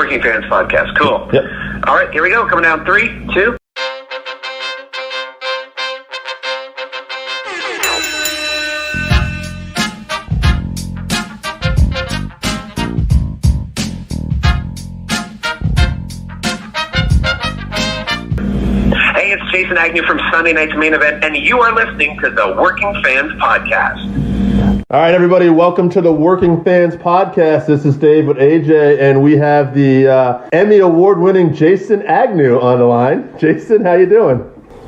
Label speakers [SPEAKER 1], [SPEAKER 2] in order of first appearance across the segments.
[SPEAKER 1] Working Fans Podcast. Cool.
[SPEAKER 2] Yep.
[SPEAKER 1] All right, here we go. Coming down 3, 2. Hey, it's Jason Agnew from Sunday Night's Main Event, and you are listening to the Working Fans Podcast.
[SPEAKER 2] All right, everybody, welcome to the Working Fans Podcast. This is Dave with AJ, and we have the Emmy Award-winning Jason Agnew on the line. Jason, how you doing?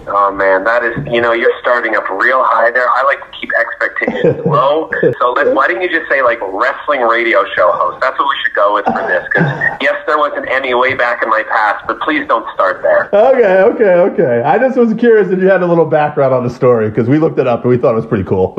[SPEAKER 1] Oh, man, that is, you're starting up real high there. I like to keep expectations low. So why didn't you just say, wrestling radio show host? That's what we should go with for this. Because, yes, there was an Emmy way back in my past, but please don't start there.
[SPEAKER 2] Okay. I just was curious if you had a little background on the story, because we looked it up and we thought it was pretty cool.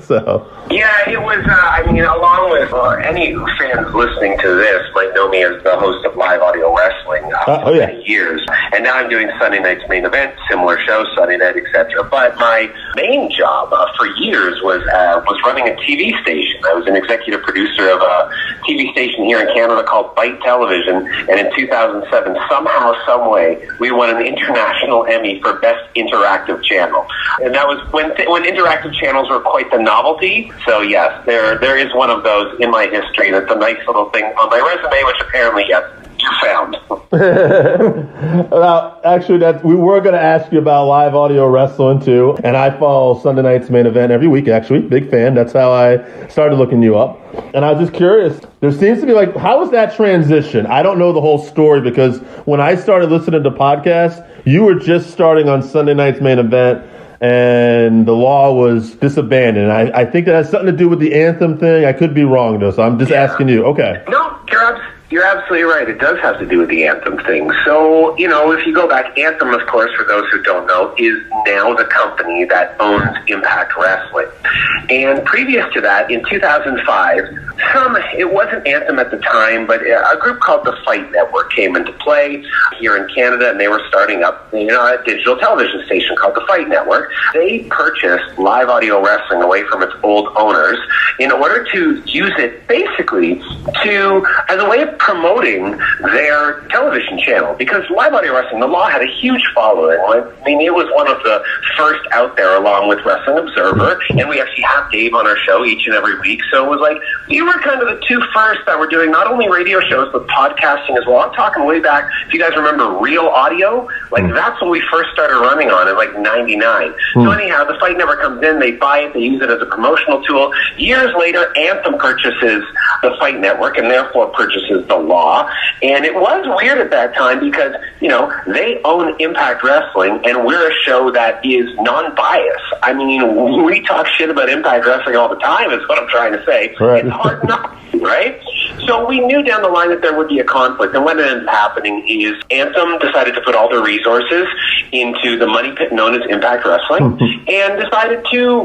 [SPEAKER 2] So.
[SPEAKER 1] Yeah, it was, along with any fans listening to this might know me as the host of Live Audio Wrestling for many years. And now I'm doing Sunday Night's Main Event, similar show, Sunday Night, etc. But my main job for years was running a TV station. I was an executive producer of a TV station here in Canada called Bite Television, and in 2007, somehow, someway, we won an international Emmy for Best Interactive Channel. And that was when interactive channels were quite the novelty. So yes, there is one of those in my history. That's a nice little thing on my resume, which apparently, yes, you found.
[SPEAKER 2] Well, actually, we were going to ask you about live audio wrestling too, and I follow Sunday Night's Main Event every week. Actually, big fan. That's how I started looking you up. And I was just curious. There seems to be how was that transition? I don't know the whole story because when I started listening to podcasts, you were just starting on Sunday Night's Main Event. And the law was disbanded. And I think that has something to do with the anthem thing. I could be wrong, though, so I'm just asking you. Okay.
[SPEAKER 1] No, you're absolutely right. It does have to do with the Anthem thing. So, if you go back, Anthem, of course, for those who don't know, is now the company that owns Impact Wrestling. And previous to that, in 2005, it wasn't Anthem at the time, but a group called the Fight Network came into play here in Canada, and they were starting up a digital television station called the Fight Network. They purchased Live Audio Wrestling away from its old owners in order to use it basically as a way of promoting their television channel, because Live Audio Wrestling, the law had a huge following. It was one of the first out there along with Wrestling Observer, and we actually have Dave on our show each and every week, so it was we were kind of the two first that were doing not only radio shows, but podcasting as well. I'm talking way back, if you guys remember Real Audio, that's what we first started running on in 99. So anyhow, the Fight Network comes in, they buy it, they use it as a promotional tool. Years later, Anthem purchases the Fight Network and therefore purchases the law. And it was weird at that time because, they own Impact Wrestling and we're a show that is non-biased. We talk shit about Impact Wrestling all the time is what I'm trying to say.
[SPEAKER 2] Right.
[SPEAKER 1] It's hard not to, right? So we knew down the line that there would be a conflict. And what ended up happening is Anthem decided to put all their resources into the money pit known as Impact Wrestling and decided to,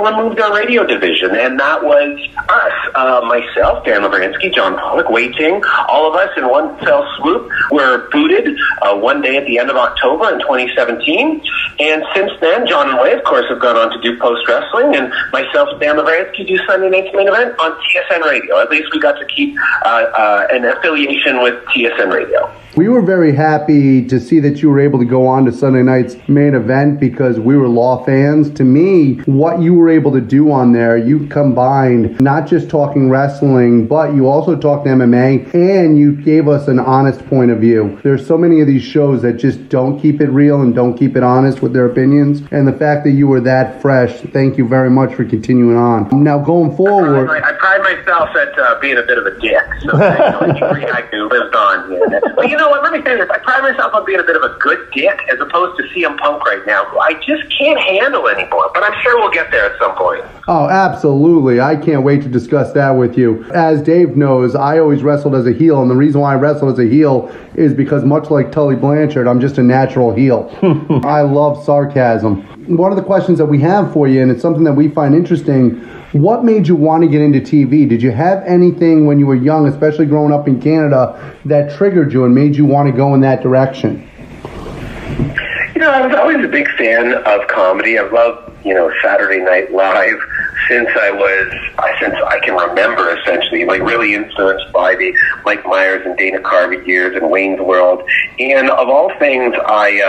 [SPEAKER 1] remove their radio division. And that was us, myself, Dan Lavransky, John Pollock, Wei Ting, all of us in one fell swoop were booted one day at the end of October in 2017. And since then, John and Wei, of course, have gone on to do Post Wrestling, and myself, Dan Lavransky, do Sunday Night's Main Event on TSN Radio. At least we got to keep an affiliation with TSN Radio.
[SPEAKER 3] We were very happy to see that you were able to go on to Sunday Night's Main Event because we were Law fans. To me, what you were able to do on there, you combined not just talking wrestling, but you also talked MMA, and you gave us an honest point of view. There's so many of these shows that just don't keep it real and don't keep it honest with their opinions, and the fact that you were that fresh, thank you very much for continuing on. Now, going forward...
[SPEAKER 1] I pride myself at being a bit of a dick, so Agnew lives on here. But you know what, let me say this, I pride myself on being a bit of a good dick as opposed to CM Punk right now, who I just can't handle anymore, but I'm sure we'll get there at some point.
[SPEAKER 3] Oh, absolutely. I can't wait to discuss that with you. As Dave knows, I always wrestled as a heel, and the reason why I wrestled as a heel is because much like Tully Blanchard, I'm just a natural heel. I love sarcasm. One of the questions that we have for you, and it's something that we find interesting, what made you want to get into TV? Did you have anything when you were young, especially growing up in Canada, that triggered you and made you want to go in that direction?
[SPEAKER 1] I was always a big fan of comedy. I loved, Saturday Night Live since I can remember, essentially, like really influenced by the Mike Myers and Dana Carvey years and Wayne's World. And of all things, I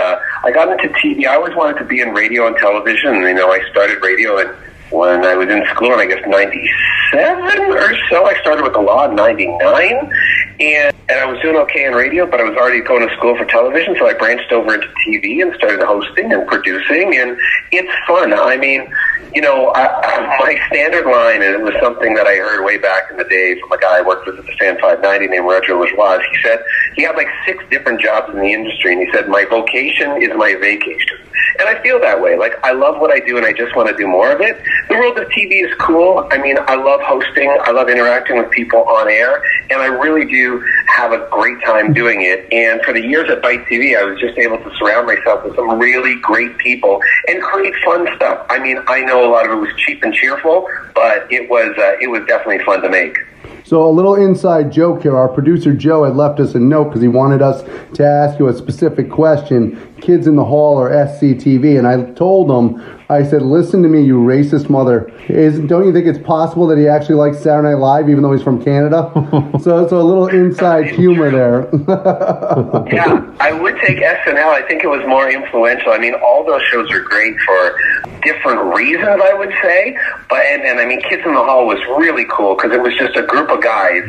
[SPEAKER 1] got into TV. I always wanted to be in radio and television. You know, I started radio when I was in school, in I guess 97 or so. I started with the law in 99. And I was doing okay in radio, but I was already going to school for television, so I branched over into TV and started hosting and producing, and it's fun. I mean, you know, my standard line, and it was something that I heard way back in the day from a guy I worked with at the Fan 590 named Roger Lajoie. He said he had like 6 different jobs in the industry, and he said, my vocation is my vacation. And I feel that way. Like, I love what I do, and I just want to do more of it. The world of TV is cool. I mean, I love hosting. I love interacting with people on air, and I really do have a great time doing it. And for the years at Bite TV, I was just able to surround myself with some really great people and create fun stuff. I mean, I know a lot of it was cheap and cheerful, but it was definitely fun to make.
[SPEAKER 3] So a little inside joke here. Our producer Joe had left us a note because he wanted us to ask you a specific question. Kids in the Hall or SCTV, and I told him, I said, listen to me, you racist mother. Don't you think it's possible that he actually likes Saturday Night Live even though he's from Canada? So a little inside humor there.
[SPEAKER 1] Yeah, I would take SNL. I think it was more influential. I mean, all those shows are great for different reasons, I would say. But and I mean, Kids in the Hall was really cool because it was just a group of guys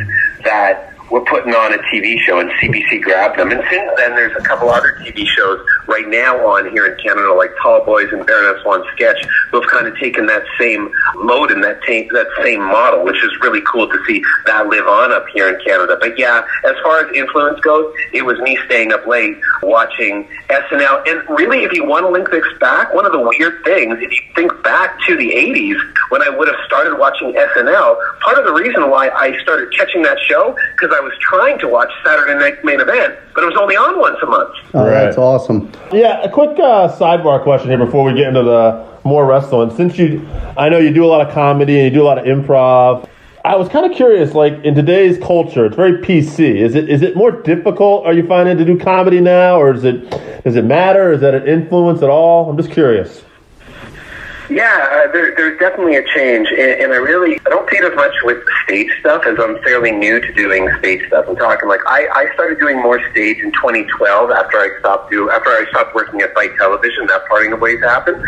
[SPEAKER 1] that were putting on a TV show, and CBC grabbed them. And since then, there's a couple other TV shows right now on here in Canada, like Tall Boys and Baroness One Sketch, who have kind of taken that same mode and that same model, which is really cool to see that live on up here in Canada. But yeah, as far as influence goes, it was me staying up late watching SNL. And really, if you want to link this back, one of the weird things, if you think back to the 80s, when I would have started watching SNL, part of the reason why I started catching that show, because I was trying to watch Saturday Night Main Event, but it was only on once a month.
[SPEAKER 3] Oh, that's awesome.
[SPEAKER 2] Yeah, a quick sidebar question here before we get into the more wrestling. Since I know you do a lot of comedy and you do a lot of improv, I was kind of curious, like in today's culture, it's very PC. Is it more difficult, are you finding, to do comedy now, or does it matter? Is that an influence at all? I'm just curious.
[SPEAKER 1] Yeah, there's definitely a change, and I don't see it as much with stage stuff, as I'm fairly new to doing stage stuff. I'm talking like I started doing more stage in 2012 after I stopped working at Bite Television. That parting of ways happened.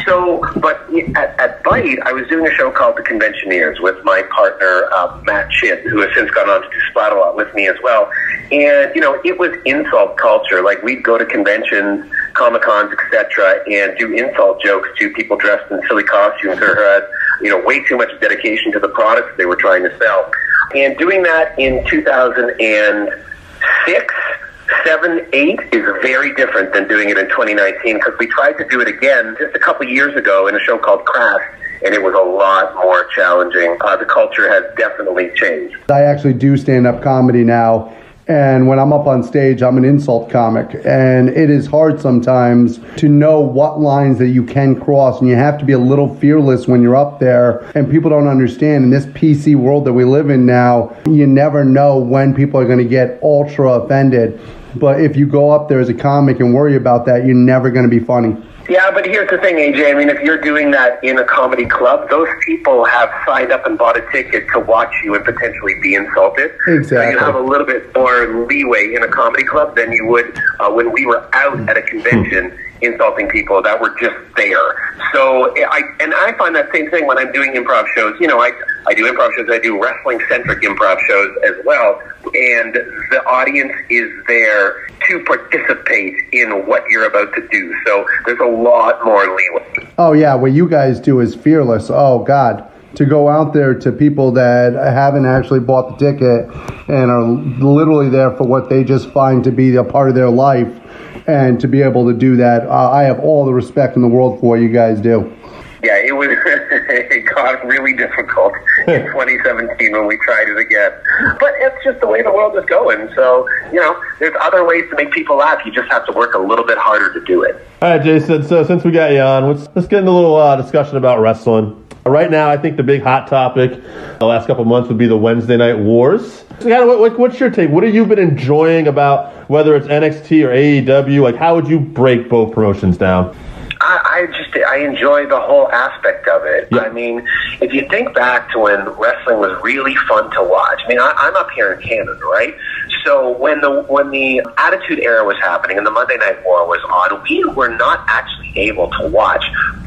[SPEAKER 1] So, but at Bite, I was doing a show called The Conventioneers with my partner Matt Chitt, who has since gone on to do Splat-A-Lot with me as well. And you know, it was insult culture. Like, we'd go to conventions, Comic-Cons, etc., and do insult jokes to people dressed in silly costumes or had, you know, way too much dedication to the products they were trying to sell. And doing that in 2006, 7, 8 is very different than doing it in 2019, because we tried to do it again just a couple years ago in a show called Craft, and it was a lot more challenging. The culture has definitely changed.
[SPEAKER 3] I actually do stand-up comedy now. And when I'm up on stage, I'm an insult comic. And it is hard sometimes to know what lines that you can cross. And you have to be a little fearless when you're up there. And people don't understand. In this PC world that we live in now, you never know when people are going to get ultra offended. But if you go up there as a comic and worry about that, you're never going to be funny.
[SPEAKER 1] Yeah, but here's the thing, AJ. I mean, if you're doing that in a comedy club, those people have signed up and bought a ticket to watch you and potentially be insulted.
[SPEAKER 3] Exactly.
[SPEAKER 1] So you have a little bit more leeway in a comedy club than you would when we were out at a convention insulting people that were just there. So I find that same thing when I'm doing improv shows. You know, I do improv shows. I do wrestling-centric improv shows as well. And the audience is there to participate in what you're about to do. So there's a lot more leeway.
[SPEAKER 3] Oh, yeah. What you guys do is fearless. Oh, God. To go out there to people that haven't actually bought the ticket and are literally there for what they just find to be a part of their life, and to be able to do that, I have all the respect in the world for what you guys do.
[SPEAKER 1] Yeah, it got really difficult in 2017 when we tried it again. But it's just the way the world is going. So, you know, there's other ways to make people laugh. You just have to work a little bit harder to do it. All
[SPEAKER 2] right, Jason, so since we got you on, let's get into a little discussion about wrestling. Right now, I think the big hot topic the last couple of months would be the Wednesday Night Wars. So kind of, what's your take? What have you been enjoying about whether it's NXT or AEW? Like, how would you break both promotions down?
[SPEAKER 1] I I enjoy the whole aspect of it.
[SPEAKER 2] Yeah.
[SPEAKER 1] I mean, if you think back to when wrestling was really fun to watch, I mean, I'm up here in Canada, right? So when the Attitude Era was happening and the Monday Night War was on, we were not actually able to watch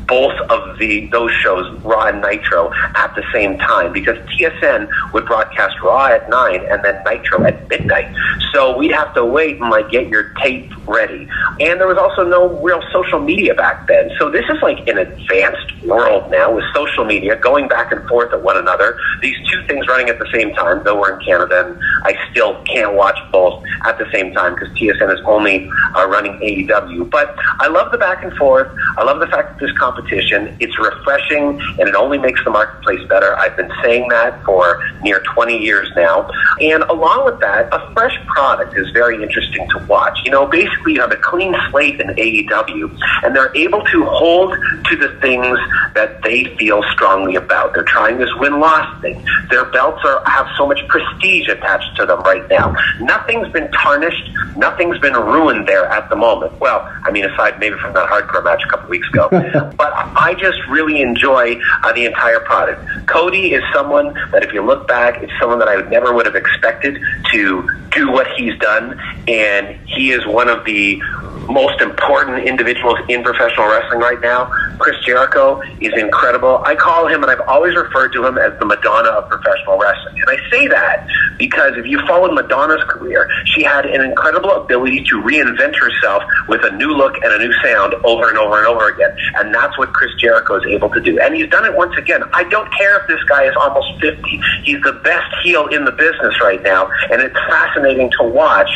[SPEAKER 1] both of those shows, Raw and Nitro, at the same time, because TSN would broadcast Raw at 9 and then Nitro at midnight. So we'd have to wait and get your tape ready. And there was also no real social media back then. So this is like an advanced world now with social media going back and forth at one another. These two things running at the same time, though we're in Canada and I still can't watch both at the same time because TSN is only running AEW. But I love the back and forth. I love the fact that there's competition. It's refreshing and it only makes the marketplace better. I've been saying that for near 20 years now. And along with that, a fresh product is very interesting to watch. Basically you have a clean slate in AEW and they're able to hold to the things that they feel strongly about. They're trying this win-loss thing. Their belts have so much prestige attached to them right now. Nothing's been tarnished. Nothing's been ruined there at the moment. Well, I mean, aside maybe from that hardcore match a couple weeks ago. But I just really enjoy the entire product. Cody is someone that if you look back, it's someone that I never would have expected to do what he's done. And he is one of the most important individuals in professional wrestling right now. Chris Jericho is incredible. I call him, and I've always referred to him as the Madonna of professional wrestling. And I say that because if you followed Madonna's career, she had an incredible ability to reinvent herself with a new look and a new sound over and over and over again. And that's what Chris Jericho is able to do. And he's done it once again. I don't care if this guy is almost 50. He's the best heel in the business right now. And it's fascinating to watch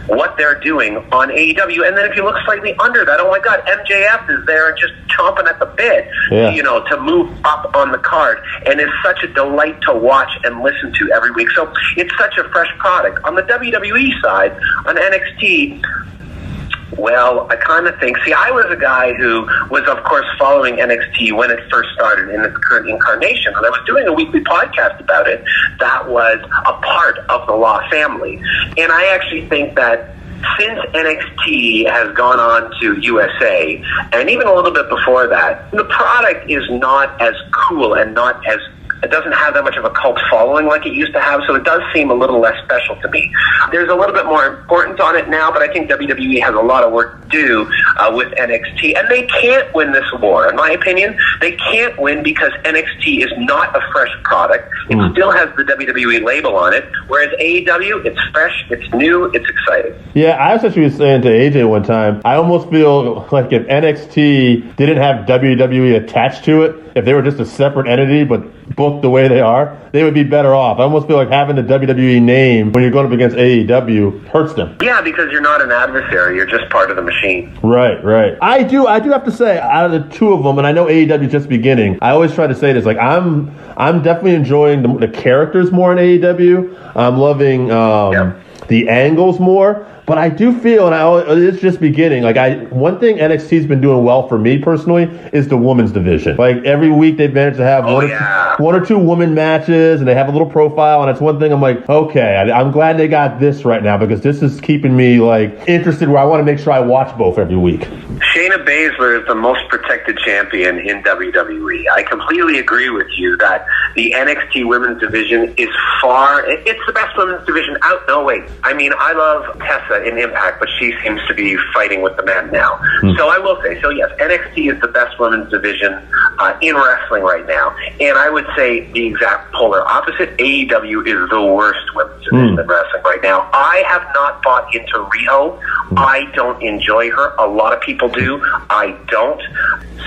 [SPEAKER 1] what they're doing on AEW. And then if you look slightly under that, oh my God, MJF is there and just chomping at the bit, to move up on the card. And it's such a delight to watch and listen to every week. So it's such a fresh product. On the WWE side, on NXT, well, I kind of think, I was a guy who was, of course, following NXT when it first started in its current incarnation, and I was doing a weekly podcast about it that was a part of the Law family. And I actually think that since NXT has gone on to USA, and even a little bit before that, the product is not as cool and it doesn't have that much of a cult following like it used to have, so it does seem a little less special to me. There's a little bit more importance on it now, but I think WWE has a lot of work to do with NXT, and they can't win this war. In my opinion, they can't win because NXT is not a fresh product. It still has the WWE label on it, whereas AEW, it's fresh, it's new, it's exciting.
[SPEAKER 2] Yeah, I was actually saying to AJ one time, I almost feel like if NXT didn't have WWE attached to it, if they were just a separate entity but booked the way they are, they would be better off. I almost feel like having the WWE name when you're going up against AEW hurts them.
[SPEAKER 1] Yeah, because you're not an adversary. You're just part of the machine.
[SPEAKER 2] Right. I do have to say, out of the two of them, and I know AEW is just beginning, I always try to say this, I'm definitely enjoying the characters more in AEW. I'm loving the angles more. But I do feel, and it's just beginning, one thing NXT's been doing well for me personally is the women's division. Like, every week they've managed to have one or two women matches, and they have a little profile, and it's one thing I'm like, okay, I'm glad they got this right now, because this is keeping me, interested where I want to make sure I watch both every week.
[SPEAKER 1] Shayna Baszler is the most protected champion in WWE. I completely agree with you that the NXT women's division is it's the best women's division out. No, wait. I mean, I love Tessa in Impact, but she seems to be fighting with the men now. So I will say, yes, NXT is the best women's division in wrestling right now. And I would say the exact polar opposite. AEW is the worst women's division in wrestling right now. I have not bought into Riho. I don't enjoy her. A lot of people do. I don't.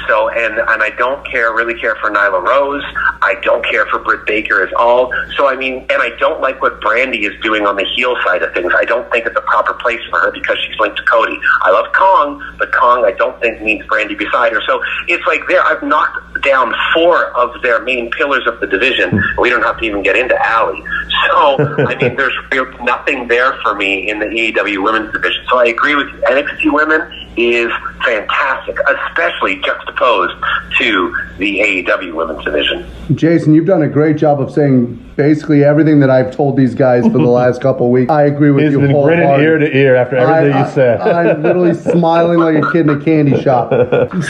[SPEAKER 1] So, and I don't really care for Nyla Rose. I don't care for Britt Baker at all. So, I mean, and I don't like what Brandy is doing on the heel side of things. I don't think it's a proper place for her because she's linked to Cody. I love Kong, but Kong I don't think needs Brandy beside her. So it's like I've knocked down 4 of their main pillars of the division. We don't have to even get into Allie. So, I mean, there's nothing there for me in the AEW women's division. So I agree with you. NXT women is fantastic, especially juxtaposed to the AEW women's division.
[SPEAKER 3] Jason, you've done a great job of saying basically everything that I've told these guys for the last couple of weeks. I agree with you.
[SPEAKER 2] He's been grinning ear to ear after everything you said.
[SPEAKER 3] I'm literally smiling like a kid in a candy shop.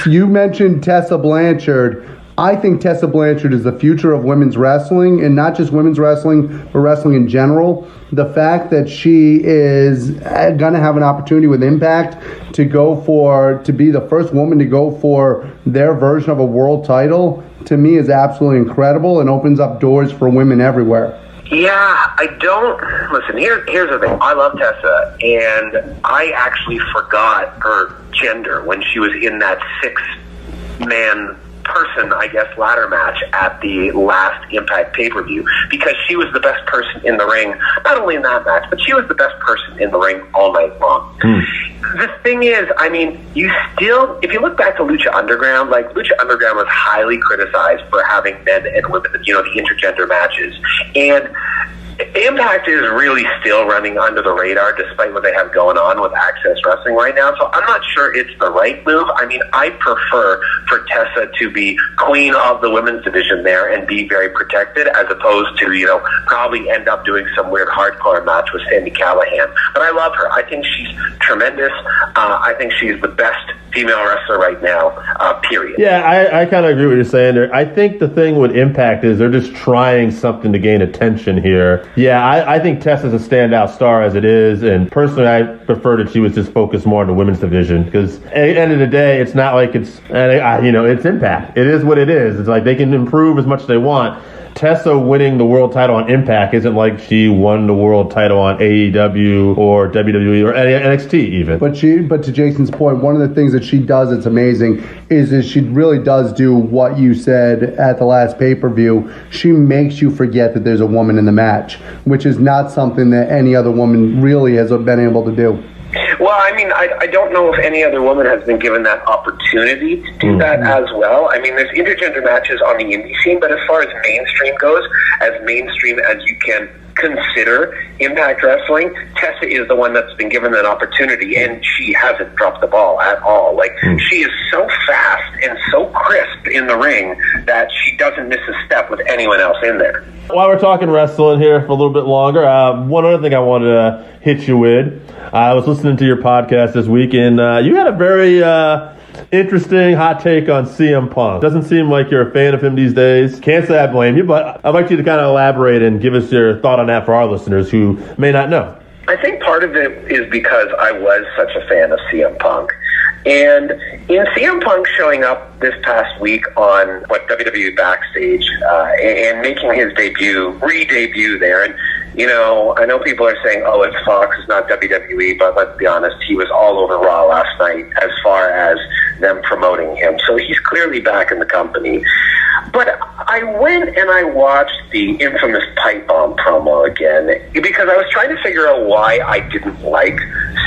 [SPEAKER 3] You mentioned Tessa Blanchard. I think Tessa Blanchard is the future of women's wrestling, and not just women's wrestling, but wrestling in general. The fact that she is going to have an opportunity with Impact to be the first woman to go for their version of a world title, to me is absolutely incredible and opens up doors for women everywhere.
[SPEAKER 1] Yeah, listen, here's the thing. I love Tessa, and I actually forgot her gender when she was in that 6-man person, I guess, ladder match at the last Impact pay-per-view, because she was the best person in the ring, not only in that match, but she was the best person in the ring all night long. The thing is, I mean, if you look back to Lucha Underground, like, Lucha Underground was highly criticized for having men and women, the intergender matches, and Impact is really still running under the radar despite what they have going on with Access Wrestling right now, so I'm not sure it's the right move. I mean, I prefer for Tessa to be queen of the women's division there and be very protected, as opposed to, probably end up doing some weird hardcore match with Sandy Callahan. But I love her. I think she's tremendous. I think she's the best female wrestler right now, period.
[SPEAKER 2] Yeah, I kind of agree with what you're saying there. I think the thing with Impact is they're just trying something to gain attention here. Yeah, I think Tessa's a standout star as it is, and personally I prefer that she was just focused more on the women's division, because at the end of the day, it's not like it's Impact. It is what it is. It's like they can improve as much as they want. Tessa winning the world title on Impact isn't like she won the world title on AEW or WWE or NXT even. But
[SPEAKER 3] to Jason's point, one of the things that she does that's amazing is she really does do what you said at the last pay-per-view. She makes you forget that there's a woman in the match, which is not something that any other woman really has been able to do.
[SPEAKER 1] Well, I mean, I don't know if any other woman has been given that opportunity to do that as well. I mean, there's intergender matches on the indie scene, but as far as mainstream goes, as mainstream as you can consider Impact Wrestling, Tessa is the one that's been given that opportunity, and she hasn't dropped the ball at all. Like, she is so fast and so crisp in the ring that she doesn't miss a step with anyone else in there.
[SPEAKER 2] While we're talking wrestling here for a little bit longer, one other thing I wanted to hit you with. I was listening to your podcast this week, and you had a very interesting hot take on CM Punk. Doesn't seem like you're a fan of him these days. Can't say I blame you, but I'd like you to kind of elaborate and give us your thought on that for our listeners who may not know.
[SPEAKER 1] I think part of it is because I was such a fan of CM Punk. And in CM Punk showing up this past week on WWE Backstage and making his re-debut there, and I know people are saying, oh, it's Fox, it's not WWE, but let's be honest, he was all over Raw last night as far as them promoting him. So he's clearly back in the company. But I went and I watched the infamous pipe bomb promo again because I was trying to figure out why I didn't like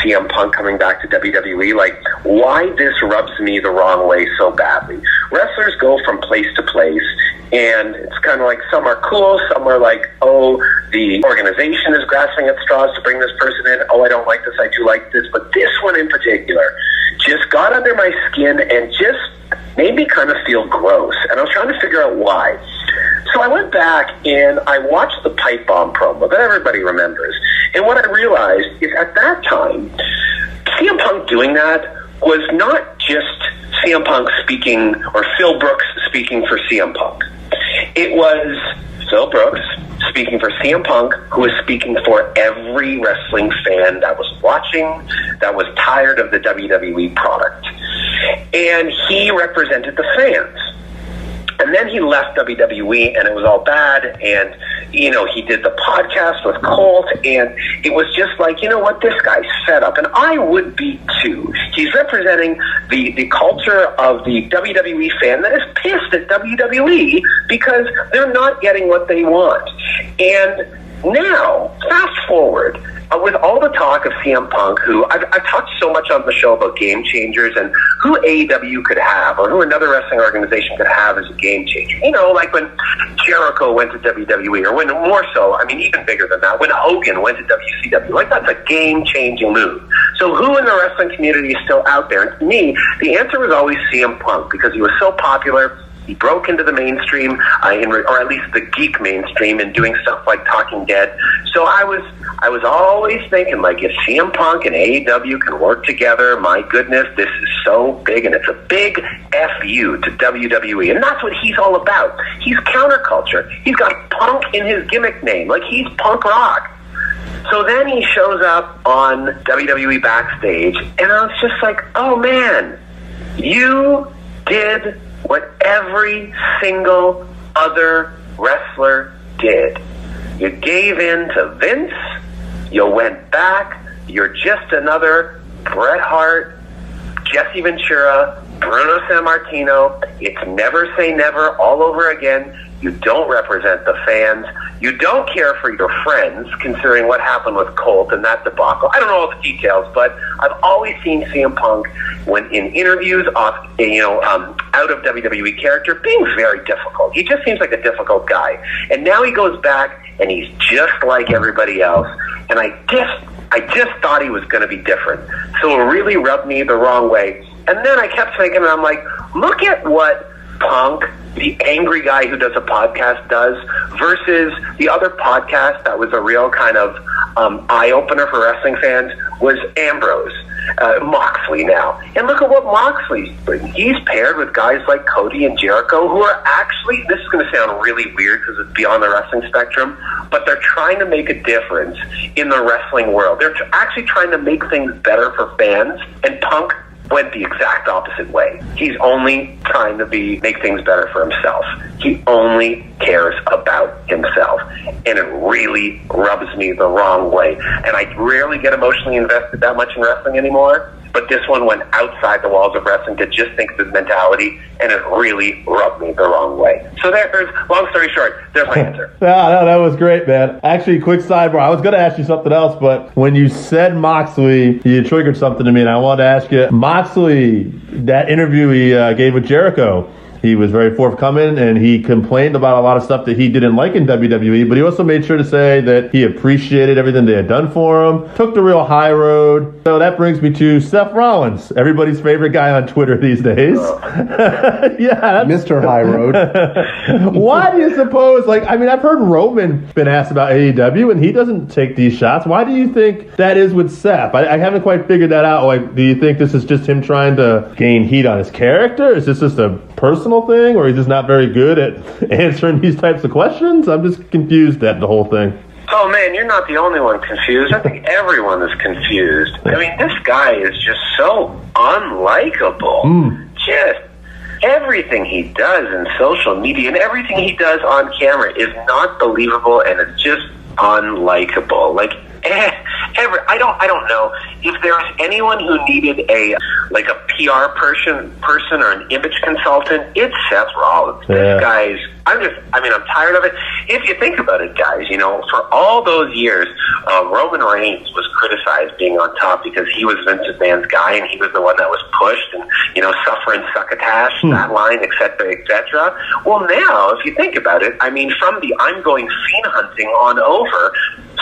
[SPEAKER 1] CM Punk coming back to WWE, like why this rubs me the wrong way so badly. Wrestlers go from place to place, and it's kind of like some are cool, some are like, oh, the organization is grasping at straws to bring this person in. Oh, I don't like this, I do like this. But this one in particular just got under my skin and just made me kind of feel gross. And I was trying to figure out why. So I went back and I watched the pipe bomb promo that everybody remembers. And what I realized is at that time, CM Punk doing that was not just CM Punk speaking or Phil Brooks speaking for CM Punk. It was Phil Brooks speaking for CM Punk, who was speaking for every wrestling fan that was watching, that was tired of the WWE product. And he represented the fans. And then he left WWE, and it was all bad, and, he did the podcast with Colt, and it was just like, you know what, this guy's fed up, and I would be too. He's representing the culture of the WWE fan that is pissed at WWE because they're not getting what they want. And now, fast forward, with all the talk of CM Punk, who I've talked so much on the show about game changers and who AEW could have or who another wrestling organization could have as a game changer. Like when Jericho went to WWE, or when more so, I mean, even bigger than that, when Hogan went to WCW. Like, that's a game-changing move. So who in the wrestling community is still out there? And to me, the answer was always CM Punk, because he was so popular. He broke into the mainstream, or at least the geek mainstream, in doing stuff like Talking Dead. So I was always thinking, like, if CM Punk and AEW can work together, my goodness, this is so big, and it's a big FU to WWE. And that's what he's all about. He's counterculture. He's got Punk in his gimmick name. Like, he's punk rock. So then he shows up on WWE Backstage, and I was just like, oh, man, you did what every single other wrestler did. You gave in to Vince. You went back. You're just another Bret Hart, Jesse Ventura, Bruno Sammartino. It's never say never all over again. You don't represent the fans. You don't care for your friends, considering what happened with Colt and that debacle. I don't know all the details, but I've always seen CM Punk, when in interviews, out of WWE character, being very difficult. He just seems like a difficult guy. And now he goes back, and he's just like everybody else. And I just thought he was going to be different. So it really rubbed me the wrong way. And then I kept thinking, and I'm like, look at what Punk, the angry guy who does a podcast, does, versus the other podcast that was a real kind of eye-opener for wrestling fans, was Ambrose, Moxley now. And look at what Moxley's doing. He's paired with guys like Cody and Jericho, who are actually, this is going to sound really weird because it's beyond the wrestling spectrum, but they're trying to make a difference in the wrestling world. They're actually trying to make things better for fans, and Punk went the exact opposite way. He's only trying to make things better for himself. He only cares about himself. And it really rubs me the wrong way. And I rarely get emotionally invested that much in wrestling anymore. But this one went outside the walls of wrestling to just think of his mentality, and it really rubbed me the wrong way. So there's, long story short, there's my answer.
[SPEAKER 2] No, that was great, man. Actually, quick sidebar. I was going to ask you something else, but when you said Moxley, you triggered something to me, and I wanted to ask you, Moxley, that interview he gave with Jericho, he was very forthcoming, and he complained about a lot of stuff that he didn't like in WWE, but he also made sure to say that he appreciated everything they had done for him, took the real high road. So that brings me to Seth Rollins, everybody's favorite guy on Twitter these days. Yeah,
[SPEAKER 3] Mr. High Road.
[SPEAKER 2] Why do you suppose, I've heard Roman been asked about AEW, and he doesn't take these shots. Why do you think that is with Seth? I haven't quite figured that out. Do you think this is just him trying to gain heat on his character? Is this just a personal thing, or he's just not very good at answering these types of questions? I'm just confused at the whole thing.
[SPEAKER 1] Oh, man, you're not the only one confused. I think everyone is confused. I mean, this guy is just so unlikable. Just everything he does in social media and everything he does on camera is not believable, and it's just unlikable. I don't know if there was anyone who needed a PR person or an image consultant. It's Seth Rollins.
[SPEAKER 2] Yeah.
[SPEAKER 1] This guy's. I'm tired of it. If you think about it, guys, for all those years, Roman Reigns was criticized being on top because he was Vince McMahon's guy, and he was the one that was pushed and, suffer and succotash, that line, et cetera, et cetera. Well, now, if you think about it, from the I'm going fiend hunting on over,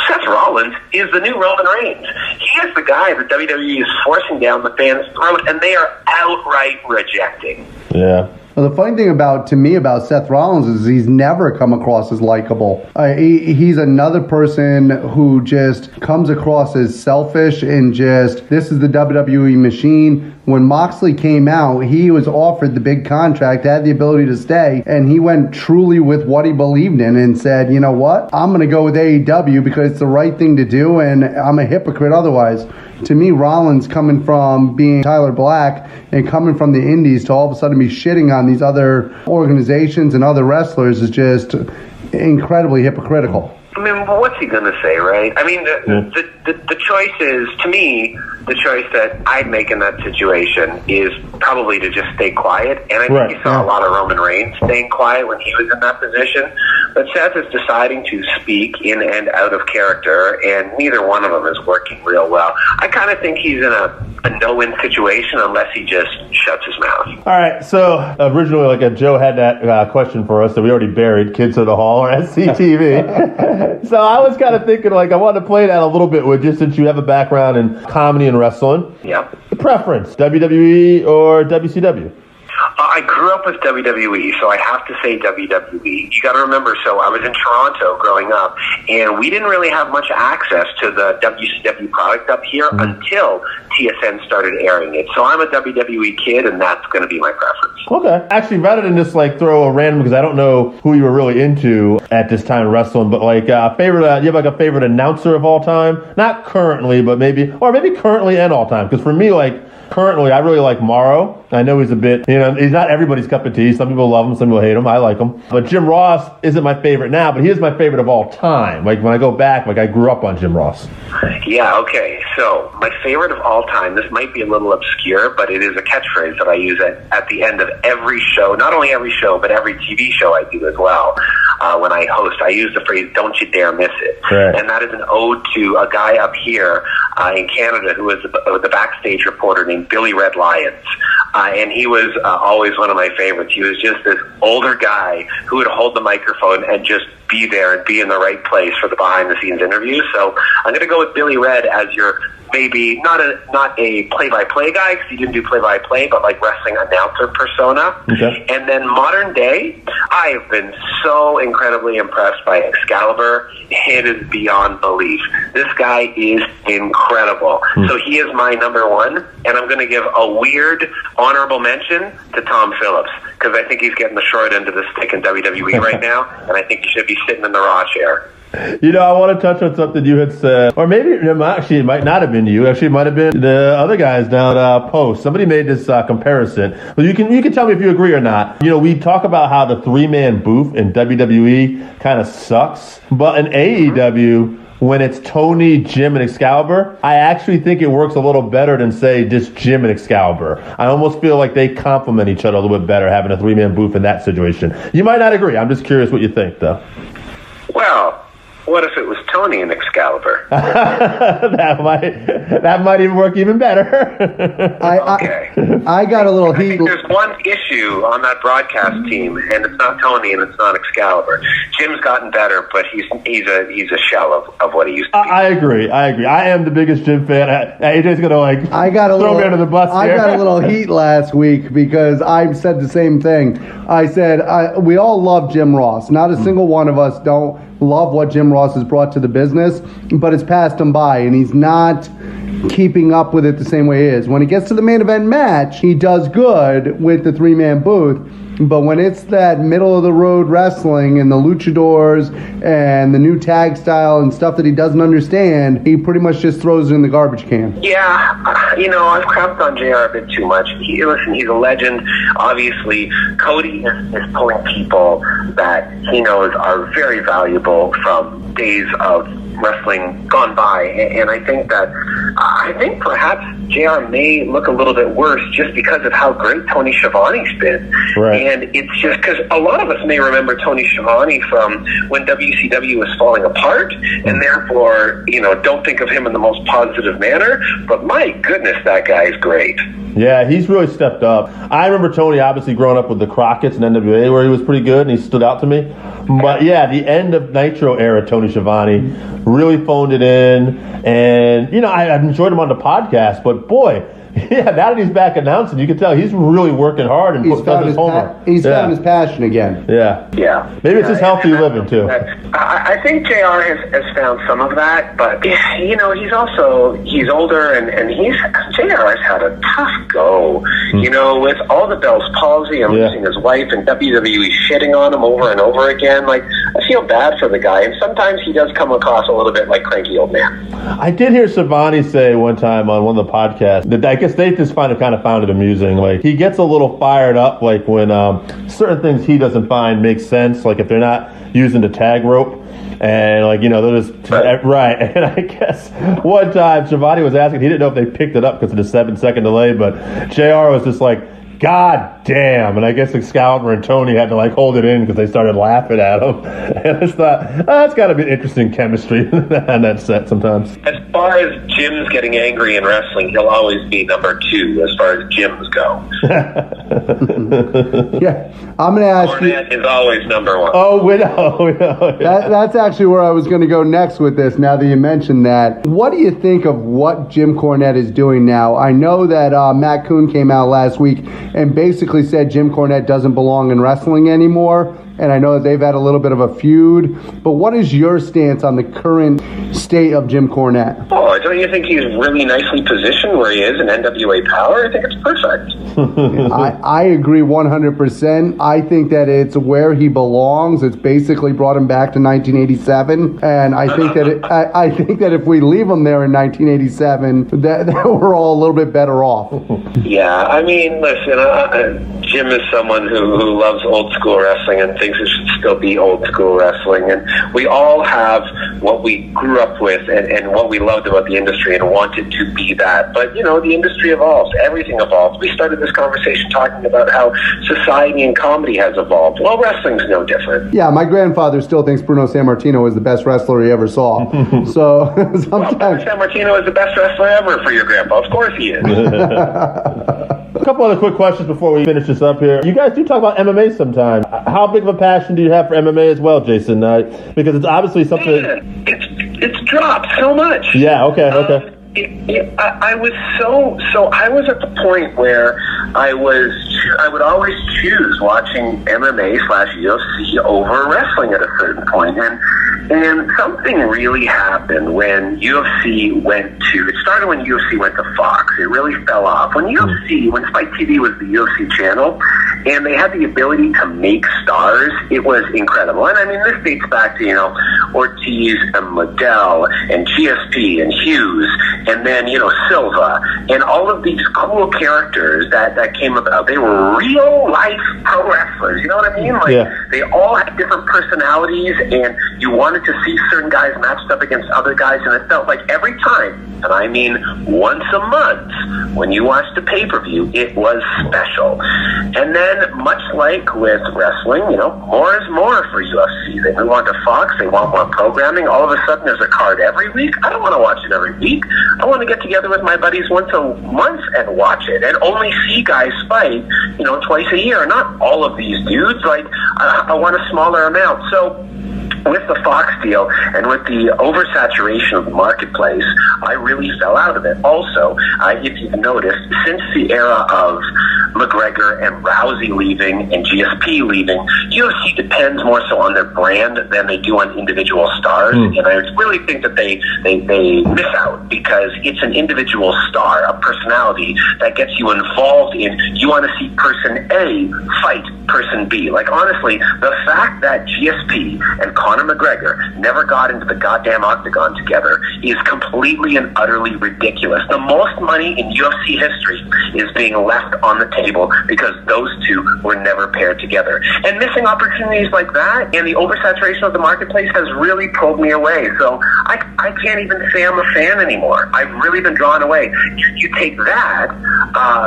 [SPEAKER 1] Seth Rollins is the new Roman Reigns. He is the guy that WWE is forcing down the fans' throat, and they are outright rejecting.
[SPEAKER 2] Yeah.
[SPEAKER 3] Well, the funny thing about Seth Rollins is he's never come across as likable. He's another person who just comes across as selfish and just, this is the WWE machine. When Moxley came out, he was offered the big contract, had the ability to stay, and he went truly with what he believed in and said, you know what, I'm going to go with AEW because it's the right thing to do, and I'm a hypocrite otherwise. To me, Rollins coming from being Tyler Black and coming from the indies to all of a sudden be shitting on these other organizations and other wrestlers is just incredibly hypocritical.
[SPEAKER 1] What's he going to say, right? The choice is, to me, the choice that I'd make in that situation is probably to just stay quiet. And I think you saw a lot of Roman Reigns staying quiet when he was in that position. But Seth is deciding to speak in and out of character, and neither one of them is working real well. I kind of think he's in a a no-win situation unless he just shuts his mouth.
[SPEAKER 2] All right, so originally, Joe had that question for us that we already buried, Kids of the Hall or SCTV. So I was kind of thinking, I wanted to play that a little bit with you since you have a background in comedy and wrestling.
[SPEAKER 1] Yep.
[SPEAKER 2] The preference, WWE or WCW?
[SPEAKER 1] I grew up with WWE, so I have to say WWE. You got to remember, so I was in Toronto growing up, and we didn't really have much access to the WCW product up here until TSN started airing it. So I'm a WWE kid, and that's going to be my preference.
[SPEAKER 2] Okay. Actually, rather than just throw a random, because I don't know who you were really into at this time in wrestling, but favorite, you have a favorite announcer of all time? Not currently, but maybe currently and all time. Because for me, currently, I really like Morrow. I know he's a bit, he's not everybody's cup of tea. Some people love him, some people hate him. I like him. But Jim Ross isn't my favorite now, but he is my favorite of all time. When I go back, I grew up on Jim Ross.
[SPEAKER 1] Yeah, okay. So my favorite of all time, this might be a little obscure, but it is a catchphrase that I use at the end of every show. Not only every show, but every TV show I do as well. When I host, I use the phrase, "Don't you dare miss it."
[SPEAKER 2] Right.
[SPEAKER 1] And that is an ode to a guy up here in Canada who was the backstage reporter named Billy Red Lyons. And he was always one of my favorites. He was just this older guy who would hold the microphone and just be there and be in the right place for the behind-the-scenes interviews. So I'm going to go with Billy Red as your maybe not a play-by-play guy, because he didn't do play-by-play, but wrestling announcer persona.
[SPEAKER 2] Okay.
[SPEAKER 1] And then modern day, I have been so incredibly impressed by Excalibur. It is beyond belief. This guy is incredible. So he is my number one, and I'm going to give a weird honorable mention to Tom Phillips, because I think he's getting the short end of the stick in WWE right now, and I think he should be sitting in the Raw chair.
[SPEAKER 2] I want to touch on something you had said, or maybe actually it might not have been you. Actually, it might have been the other guys down at Post. Somebody made this comparison. But you can tell me if you agree or not. We talk about how the 3-man booth in WWE kind of sucks, but in AEW, when it's Tony, Jim, and Excalibur, I actually think it works a little better than, say, just Jim and Excalibur. I almost feel like they complement each other a little bit better having a 3-man booth in that situation. You might not agree. I'm just curious what you think, though.
[SPEAKER 1] Well, what if it was Tony and Excalibur?
[SPEAKER 2] that might even work even better.
[SPEAKER 3] I got a little heat.
[SPEAKER 1] I think there's one issue on that broadcast team, and it's not Tony and it's not Excalibur. Jim's gotten better, but he's a shell of what he used to be.
[SPEAKER 2] I agree. I am the biggest Jim fan. AJ's gonna throw me under the bus.
[SPEAKER 3] I got a little heat last week because I said the same thing. I said we all love Jim Ross. Not a single one of us don't love what Jim Ross has brought to the business, but it's passed him by, and he's not keeping up with it the same way he is. When he gets to the main event match, he does good with the 3-man booth, but when it's that middle-of-the-road wrestling and the luchadors and the new tag style and stuff that he doesn't understand, he pretty much just throws it in the garbage can.
[SPEAKER 1] Yeah, I've crapped on JR a bit too much. He's a legend. Obviously, Cody is pulling people that he knows are very valuable from days of wrestling gone by, and I think perhaps JR may look a little bit worse just because of how great Tony Schiavone's been.
[SPEAKER 2] Right.
[SPEAKER 1] And it's just because a lot of us may remember Tony Schiavone from when WCW was falling apart, and therefore, don't think of him in the most positive manner, but my goodness, that guy is great.
[SPEAKER 2] Yeah, he's really stepped up. I remember Tony obviously growing up with the Crockett's and NWA where he was pretty good and he stood out to me. But yeah, the end of Nitro era, Tony Schiavone really phoned it in. And, I enjoyed him on the podcast, but boy, yeah, now that he's back announcing, you can tell he's really working hard and does his homework.
[SPEAKER 3] He's found his passion again.
[SPEAKER 2] Yeah.
[SPEAKER 1] Yeah.
[SPEAKER 2] Maybe it's just healthy living, too.
[SPEAKER 1] I think JR has found some of that, but, he's older and JR has had a tough go, with all the Bell's palsy and losing his wife and WWE shitting on him over and over again. I feel bad for the guy, and sometimes he does come across a little bit like cranky old man.
[SPEAKER 2] I did hear Schiavone say one time on one of the podcasts that I guess they just kind of found it amusing. He gets a little fired up, when certain things he doesn't find make sense, if they're not using the tag rope. And, they're just... Right. And I guess one time Schiavone was asking, he didn't know if they picked it up because of the 7-second delay, but JR was just God damn. And I guess Excalibur and Tony had to like hold it in because they started laughing at him. And I just thought, that's got to be interesting chemistry on that set sometimes.
[SPEAKER 1] As far as Jim's getting angry in wrestling, he'll always be number 2 as far as Jim's go.
[SPEAKER 3] Yeah, I'm going to ask
[SPEAKER 1] Cornette is always number 1.
[SPEAKER 2] Oh, we know.
[SPEAKER 3] That's actually where I was going to go next with this, now that you mentioned that. What do you think of what Jim Cornette is doing now? I know that Matt Kuhn came out last week and basically said Jim Cornette doesn't belong in wrestling anymore. And I know that they've had a little bit of a feud. But what is your stance on the current state of Jim Cornette?
[SPEAKER 1] Oh, don't you think he's really nicely positioned where he is in NWA Power? I think it's perfect.
[SPEAKER 3] I agree 100%. I think that it's where he belongs. It's basically brought him back to 1987. And I think that I think that if we leave him there in 1987, that we're all a little bit better off.
[SPEAKER 1] Yeah, I mean, listen, Jim is someone who loves old school wrestling and thinks it should still be old school wrestling. And we all have what we grew up with and what we loved about the industry and wanted to be that. But, you know, the industry evolves. Everything evolves. We started this conversation talking about how society and comedy has evolved. Well, wrestling's no different.
[SPEAKER 3] Yeah, my grandfather still thinks Bruno Sammartino is the best wrestler he ever saw. So sometimes...
[SPEAKER 1] Well, Bruno Sammartino is the best wrestler ever for your grandpa. Of course he is.
[SPEAKER 2] A couple other quick questions before we finish this up here. You guys do talk about MMA sometimes. How big of a passion do you have for MMA as well, Jason? Because it's obviously something...
[SPEAKER 1] Man, it's dropped so much.
[SPEAKER 2] Yeah, okay.
[SPEAKER 1] I was I was at the point where I would always choose watching MMA/UFC over wrestling at a certain point, and something really happened when UFC it started when UFC went to Fox. It really fell off. When Spike TV was the UFC channel, and they had the ability to make stars, it was incredible. And I mean, this dates back to, Ortiz and Liddell and GSP and Hughes, and then, Silva, and all of these cool characters that came about. They were real life pro wrestlers, you know what I mean? They all had different personalities, and you wanted to see certain guys matched up against other guys, and it felt like every time, and I mean once a month, when you watched a pay-per-view, it was special. And then, much like with wrestling, more is more for UFC. They move on to Fox, they want more programming. All of a sudden, there's a card every week. I don't want to watch it every week. I want to get together with my buddies once a month and watch it, and only see guys fight, twice a year. Not all of these dudes. Like, I want a smaller amount. So, with the Fox deal and with the oversaturation of the marketplace, I really fell out of it. Also, if you've noticed, since the era of McGregor and Rousey leaving and GSP leaving, UFC depends more so on their brand than they do on individual stars. And I really think that they miss out, because it's an individual star, a personality that gets you involved in, you want to see person A fight person B. Like, honestly, the fact that GSP and Conor McGregor never got into the goddamn octagon together is completely and utterly ridiculous. The most money in UFC history is being left on the table because those two were never paired together. And missing opportunities like that and the oversaturation of the marketplace has really pulled me away. So I can't even say I'm a fan anymore. I've really been drawn away. You take that,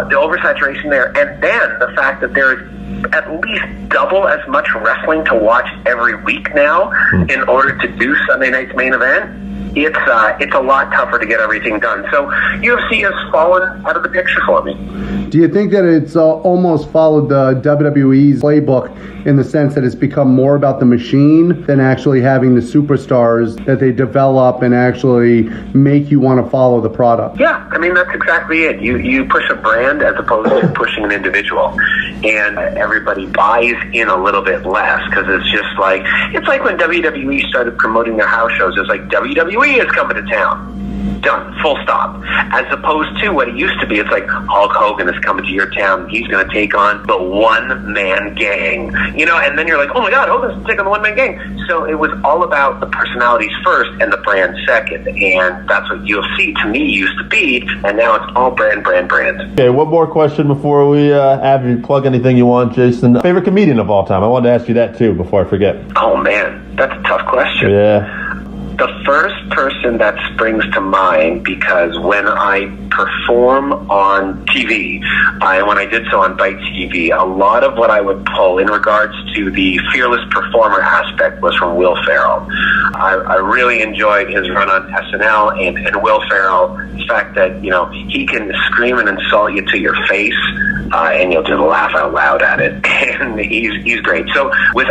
[SPEAKER 1] the oversaturation there, and then the fact that there is at least double as much wrestling to watch every week now in order to do Sunday night's main event. It's a lot tougher to get everything done. So UFC has fallen out of the picture for me.
[SPEAKER 3] Do you think that it's almost followed the WWE's playbook in the sense that it's become more about the machine than actually having the superstars that they develop and actually make you want to follow the product?
[SPEAKER 1] Yeah, I mean, that's exactly it. You push a brand as opposed to pushing an individual. And everybody buys in a little bit less, because it's like when WWE started promoting their house shows. It's like, WWE is coming to town. Done. Full stop. As opposed to what it used to be, it's like, Hulk Hogan is coming to your town. He's going to take on the one-man gang. And then you're like, oh my God, Hogan's taking on the one-man gang. So it was all about the personalities first and the brand second. And that's what UFC, to me, used to be. And now it's all brand.
[SPEAKER 2] Okay, one more question before we have you plug anything you want, Jason. Favorite comedian of all time? I wanted to ask you that, too, before I forget.
[SPEAKER 1] Oh, man. That's a tough question.
[SPEAKER 2] Yeah.
[SPEAKER 1] The first person that springs to mind, because when I perform on TV, when I did so on Bite TV, a lot of what I would pull in regards to the fearless performer aspect was from Will Ferrell. I really enjoyed his run on SNL, and Will Ferrell, the fact that, you know, he can scream and insult you to your face, and you'll just laugh out loud at it. And he's great. So with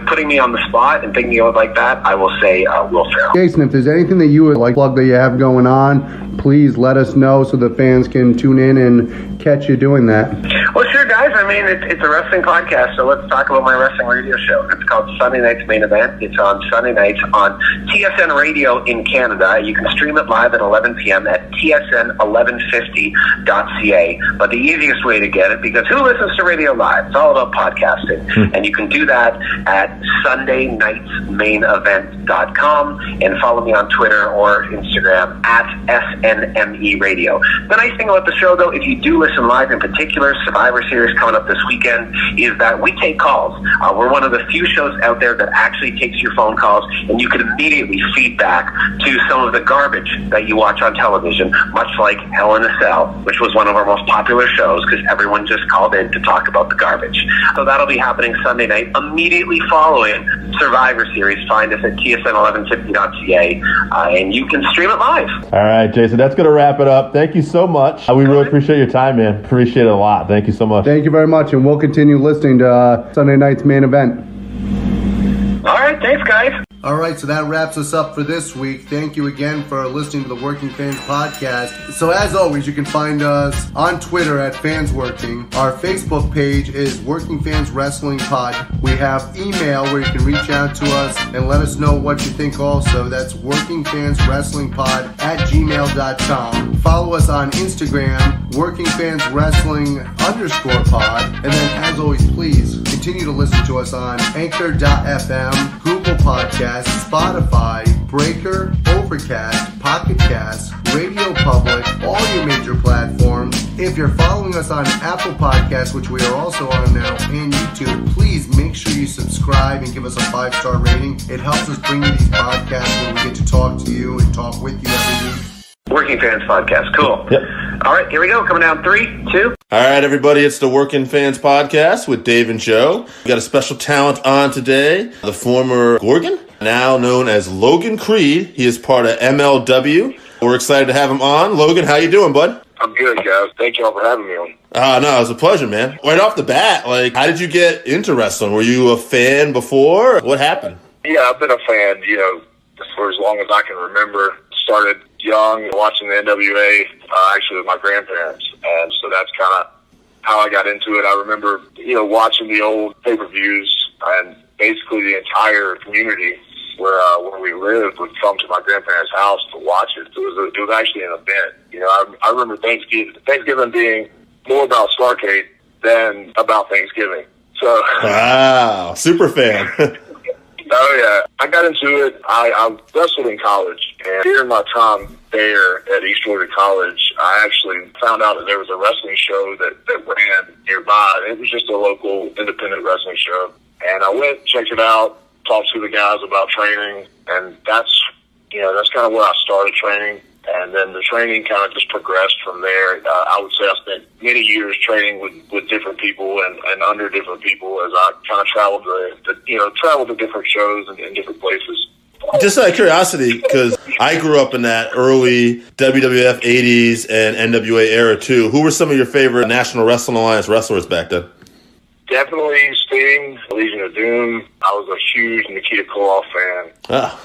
[SPEAKER 1] putting me on the spot and thinking of it like that, I will say Will Ferrell.
[SPEAKER 3] Jason, if there's anything that you would like plug that you have going on, please let us know so the fans can tune in and catch you doing that.
[SPEAKER 1] Well, sure, guys. I mean, it's a wrestling podcast, so let's talk about my wrestling radio show. It's called Sunday Night's Main Event. It's on Sunday nights on TSN Radio in Canada. You can stream it live at 11 p.m. at tsn1150.ca. But the easiest way to get it, because who listens to radio live? It's all about podcasting. And you can do that at sundaynightsmainevent.com, and follow me on Twitter or Instagram at SNME Radio. The nice thing about the show, though, if you do listen live, in particular, Survivor Series coming up this weekend, is that we take calls. We're one of the few shows out there that actually takes your phone calls, and you can immediately feed back to some of the garbage that you watch on television, much like Hell in a Cell, which was one of our most popular shows because everyone just called in to talk about the garbage. So that'll be happening Sunday night, immediately following Survivor Series. Find us at tsn1150.ca, and you can stream it live.
[SPEAKER 2] All right, Jason, that's going to wrap it up. Thank you so much. We really appreciate your time, man. Appreciate it a lot. Thank you so much.
[SPEAKER 3] Thank you very much, and we'll continue listening to Sunday Night's Main Event.
[SPEAKER 1] All right, thanks, guys.
[SPEAKER 3] All right, so that wraps us up for this week. Thank you again for listening to the Working Fans Podcast. So as always, you can find us on Twitter at FansWorking. Our Facebook page is Working Fans Wrestling Pod. We have email where you can reach out to us and let us know what you think also. That's workingfanswrestlingpod@gmail.com. Follow us on Instagram, workingfanswrestling_pod. And then as always, please continue to listen to us on Anchor.fm, Google Podcasts, Spotify, Breaker, Overcast, Pocket Cast, Radio Public, all your major platforms. If you're following us on Apple Podcasts, which we are also on now, and YouTube, please make sure you subscribe and give us a 5-star rating. It helps us bring you these podcasts where we get to talk to you and talk with you every week.
[SPEAKER 1] Working Fans Podcast. Cool.
[SPEAKER 2] Yep.
[SPEAKER 1] All right, here we go. Coming down 3, 2.
[SPEAKER 2] All right, everybody, it's the Working Fans Podcast with Dave and Joe. We got a special talent on today, the former Gorgon, now known as Logan Creed. He is part of MLW. We're excited to have him on. Logan, how you doing, bud?
[SPEAKER 4] I'm good, guys. Thank y'all for having me on.
[SPEAKER 2] No, it was a pleasure, man. Right off the bat, how did you get into wrestling? Were you a fan before? What happened?
[SPEAKER 4] Yeah, I've been a fan, for as long as I can remember. Started young, watching the NWA, actually with my grandparents. And so that's kind of how I got into it. I remember, watching the old pay-per-views, and basically the entire community where we lived would come to my grandparents' house to watch it. It was actually an event. I remember Thanksgiving being more about Starrcade than about Thanksgiving. So
[SPEAKER 2] wow, super fan.
[SPEAKER 4] Oh yeah, I got into it. I wrestled in college, and during my time there at East Georgia College, I actually found out that there was a wrestling show that ran nearby. It was just a local independent wrestling show, and I went, checked it out, talked to the guys about training, and that's kind of where I started training. And then the training kind of just progressed from there. I would say I spent many years training with different people and under different people as I kind of traveled to different shows and in different places.
[SPEAKER 2] Just out of curiosity, because I grew up in that early WWF 80s and NWA era too. Who were some of your favorite National Wrestling Alliance wrestlers back then?
[SPEAKER 4] Definitely Sting, Legion of Doom. I was a huge Nikita Koloff fan.
[SPEAKER 2] Ah.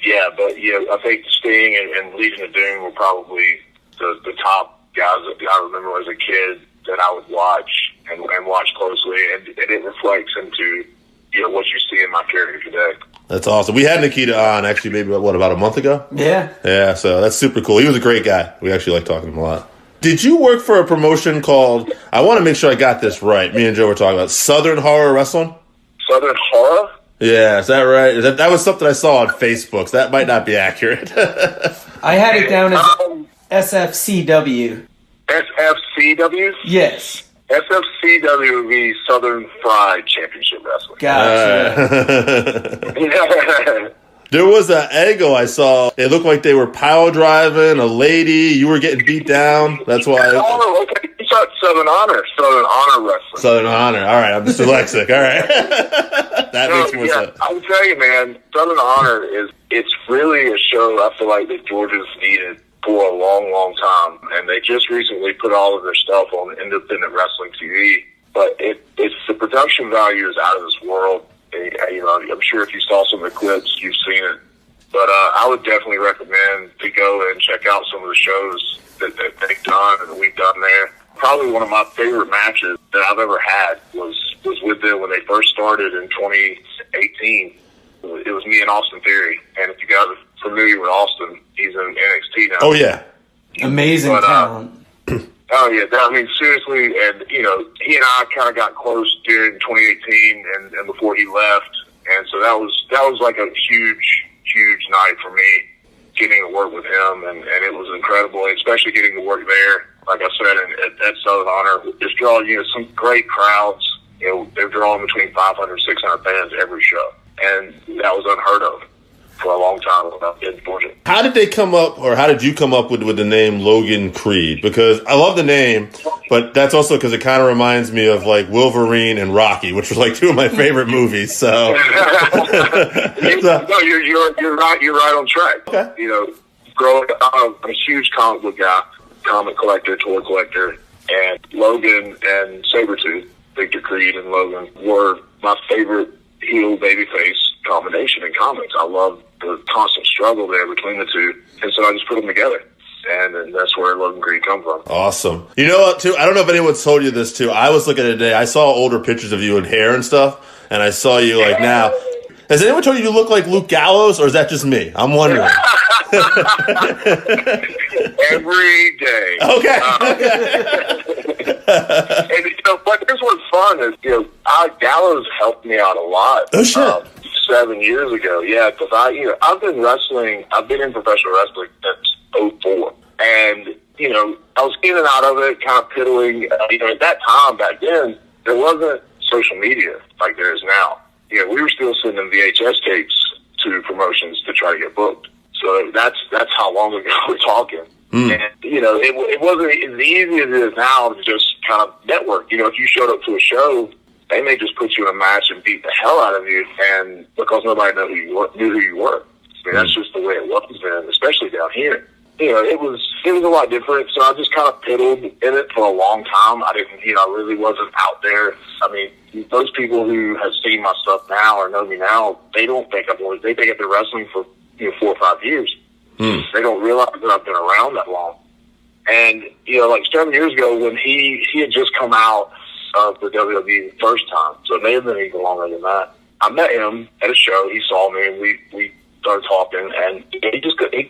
[SPEAKER 4] Yeah, but I think Sting and Legion of Doom were probably the top guys that I remember as a kid that I would watch and watch closely, and it reflects into what you see in my character today.
[SPEAKER 2] That's awesome. We had Nikita on actually maybe about a month ago?
[SPEAKER 5] Yeah.
[SPEAKER 2] Yeah, so that's super cool. He was a great guy. We actually like talking to him a lot. Did you work for a promotion called, I want to make sure I got this right, me and Joe were talking about, Southern Horror Wrestling?
[SPEAKER 4] Southern Horror?
[SPEAKER 2] Yeah, is that right? That was something I saw on Facebook, so that might not be accurate.
[SPEAKER 5] I had it down as SFCW.
[SPEAKER 4] SFCW?
[SPEAKER 5] Yes.
[SPEAKER 4] SFCW would be Southern Fried Championship Wrestling.
[SPEAKER 5] Gotcha.
[SPEAKER 2] There was an angle I saw. It looked like they were power driving a lady. You were getting beat down. That's why.
[SPEAKER 4] Oh, okay. You thought Southern Honor wrestling.
[SPEAKER 2] Southern Honor. All right, I'm dyslexic. All right. That makes more sense.
[SPEAKER 4] I would tell you, man, Southern Honor it's really a show I feel like that Georgia's needed for a long, long time. And they just recently put all of their stuff on independent wrestling TV. But it's the production value is out of this world. I'm sure if you saw some of the clips, you've seen it. But I would definitely recommend to go and check out some of the shows that they've done and that we've done there. Probably one of my favorite matches that I've ever had was with them when they first started in 2018. It was me and Austin Theory. And if you guys are familiar with Austin, he's in NXT now.
[SPEAKER 2] Oh, yeah.
[SPEAKER 5] Amazing talent.
[SPEAKER 4] Oh, yeah. I mean, seriously, and, he and I kind of got close during 2018 and before he left. And so that was like a huge, huge night for me, getting to work with him. And it was incredible, especially getting to work there. Like I said, at Southern Honor, just drawing, some great crowds. They're drawing between 500 600 fans every show. And that was unheard of for a long time in Georgia.
[SPEAKER 2] How did they come up, or how did you come up with the name Logan Creed? Because I love the name, but that's also because it kind of reminds me of like Wolverine and Rocky, which were like two of my favorite movies. So,
[SPEAKER 4] no, you're right. You're right on track.
[SPEAKER 2] Okay.
[SPEAKER 4] Growing up, I'm a huge comic book guy, comic collector, toy collector, and Logan and Sabretooth, Victor Creed and Logan, were my favorite heel babyface combination in comics. I love the constant struggle there between the two, and so I just put them together, and that's where Logan Creed comes from.
[SPEAKER 2] Awesome. You know what, too? I don't know if anyone's told you this, too. I was looking today. I saw older pictures of you in hair and stuff, and I saw you like now. Has anyone told you look like Luke Gallows, or is that just me? I'm wondering.
[SPEAKER 4] Every day.
[SPEAKER 2] Okay.
[SPEAKER 4] But this was fun. Is Gallows helped me out a lot.
[SPEAKER 2] Oh shit.
[SPEAKER 4] 7 years ago, yeah, because I've been wrestling. I've been in professional wrestling since '04, and I was in and out of it, kind of piddling. At that time back then, there wasn't social media like there is now. We were still sending VHS tapes to promotions to try to get booked. So that's how long ago we're talking. And, it wasn't as easy as it is now to just kind of network. If you showed up to a show, they may just put you in a match and beat the hell out of you, and because nobody knew who you were. I mean, that's just the way it was then, especially down here. It was a lot different, so I just kind of piddled in it for a long time. I didn't, I really wasn't out there. I mean, those people who have seen my stuff now or know me now, they don't think they think I've been wrestling for 4 or 5 years. They don't realize that I've been around that long. And, like 7 years ago when he had just come out of the WWE the first time, so it may have been even longer than that. I met him at a show. He saw me, and we started talking, and he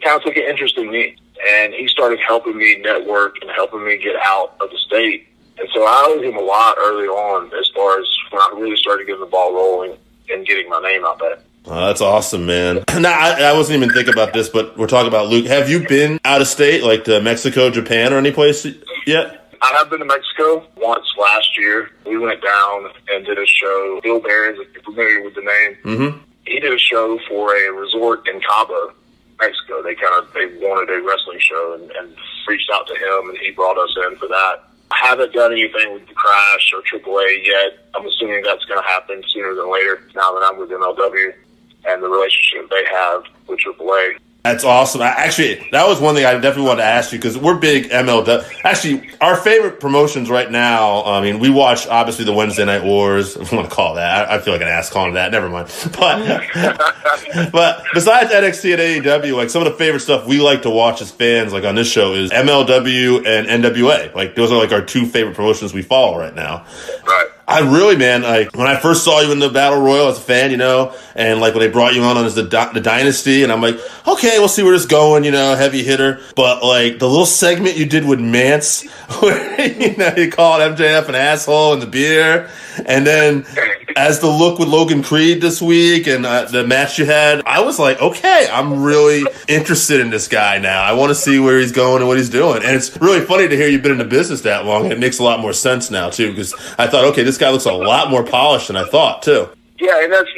[SPEAKER 4] kind of took an interest in me. And he started helping me network and helping me get out of the state. And so I owed him a lot early on as far as when I really started getting the ball rolling and getting my name out there.
[SPEAKER 2] Oh, that's awesome, man. Now, I wasn't even thinking about this, but we're talking about Luke. Have you been out of state, like to Mexico, Japan, or any place yet?
[SPEAKER 4] I have been to Mexico once last year. We went down and did a show. Bill Barron, if you're familiar with the name,
[SPEAKER 2] mm-hmm.
[SPEAKER 4] He did a show for a resort in Cabo, Mexico. They wanted a wrestling show and reached out to him, and he brought us in for that. I haven't done anything with the Crash or AAA yet. I'm assuming that's going to happen sooner than later now that I'm with MLW and the relationship they have with AAA.
[SPEAKER 2] That's awesome. Actually, that was one thing I definitely wanted to ask you because we're big MLW. Actually, our favorite promotions right now, I mean, we watch, obviously, the Wednesday Night Wars. If you want to call it that. I feel like an ass calling that. Never mind. But besides NXT and AEW, like some of the favorite stuff we like to watch as fans, like on this show, is MLW and NWA. Like those are like our two favorite promotions we follow right now.
[SPEAKER 4] Right.
[SPEAKER 2] I really, man, like when I first saw you in the Battle Royal as a fan, and like when they brought you on as the Dynasty, and I'm like, okay, we'll see where this is going, heavy hitter. But like the little segment you did with Mance, where you called MJF an asshole in the beer, and then as the look with Logan Creed this week and the match you had, I was like, okay, I'm really interested in this guy now. I want to see where he's going and what he's doing. And it's really funny to hear you've been in the business that long. It makes a lot more sense now too, because I thought, okay, this guy looks a lot more polished than I thought too.
[SPEAKER 4] Yeah, and that's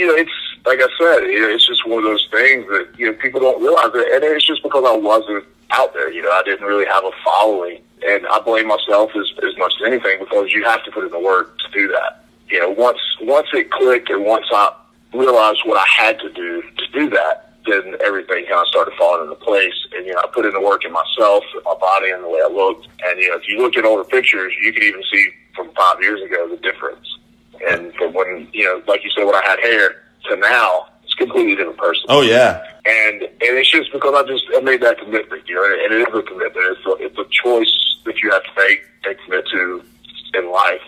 [SPEAKER 4] like I said, it's just one of those things that, people don't realize it. And it's just because I wasn't out there. I didn't really have a following. And I blame myself as much as anything, because you have to put in the work to do that. Once it clicked, and once I realized what I had to do that, then everything kind of started falling into place. And, I put in the work in myself, in my body, and the way I looked. And, if you look at older pictures, you can even see from 5 years ago the difference. And from when, like you said, when I had hair to now, it's a completely different person.
[SPEAKER 2] Oh, yeah.
[SPEAKER 4] And it's just because I made that commitment, and it is a commitment. It's a choice that you have to make and commit to in life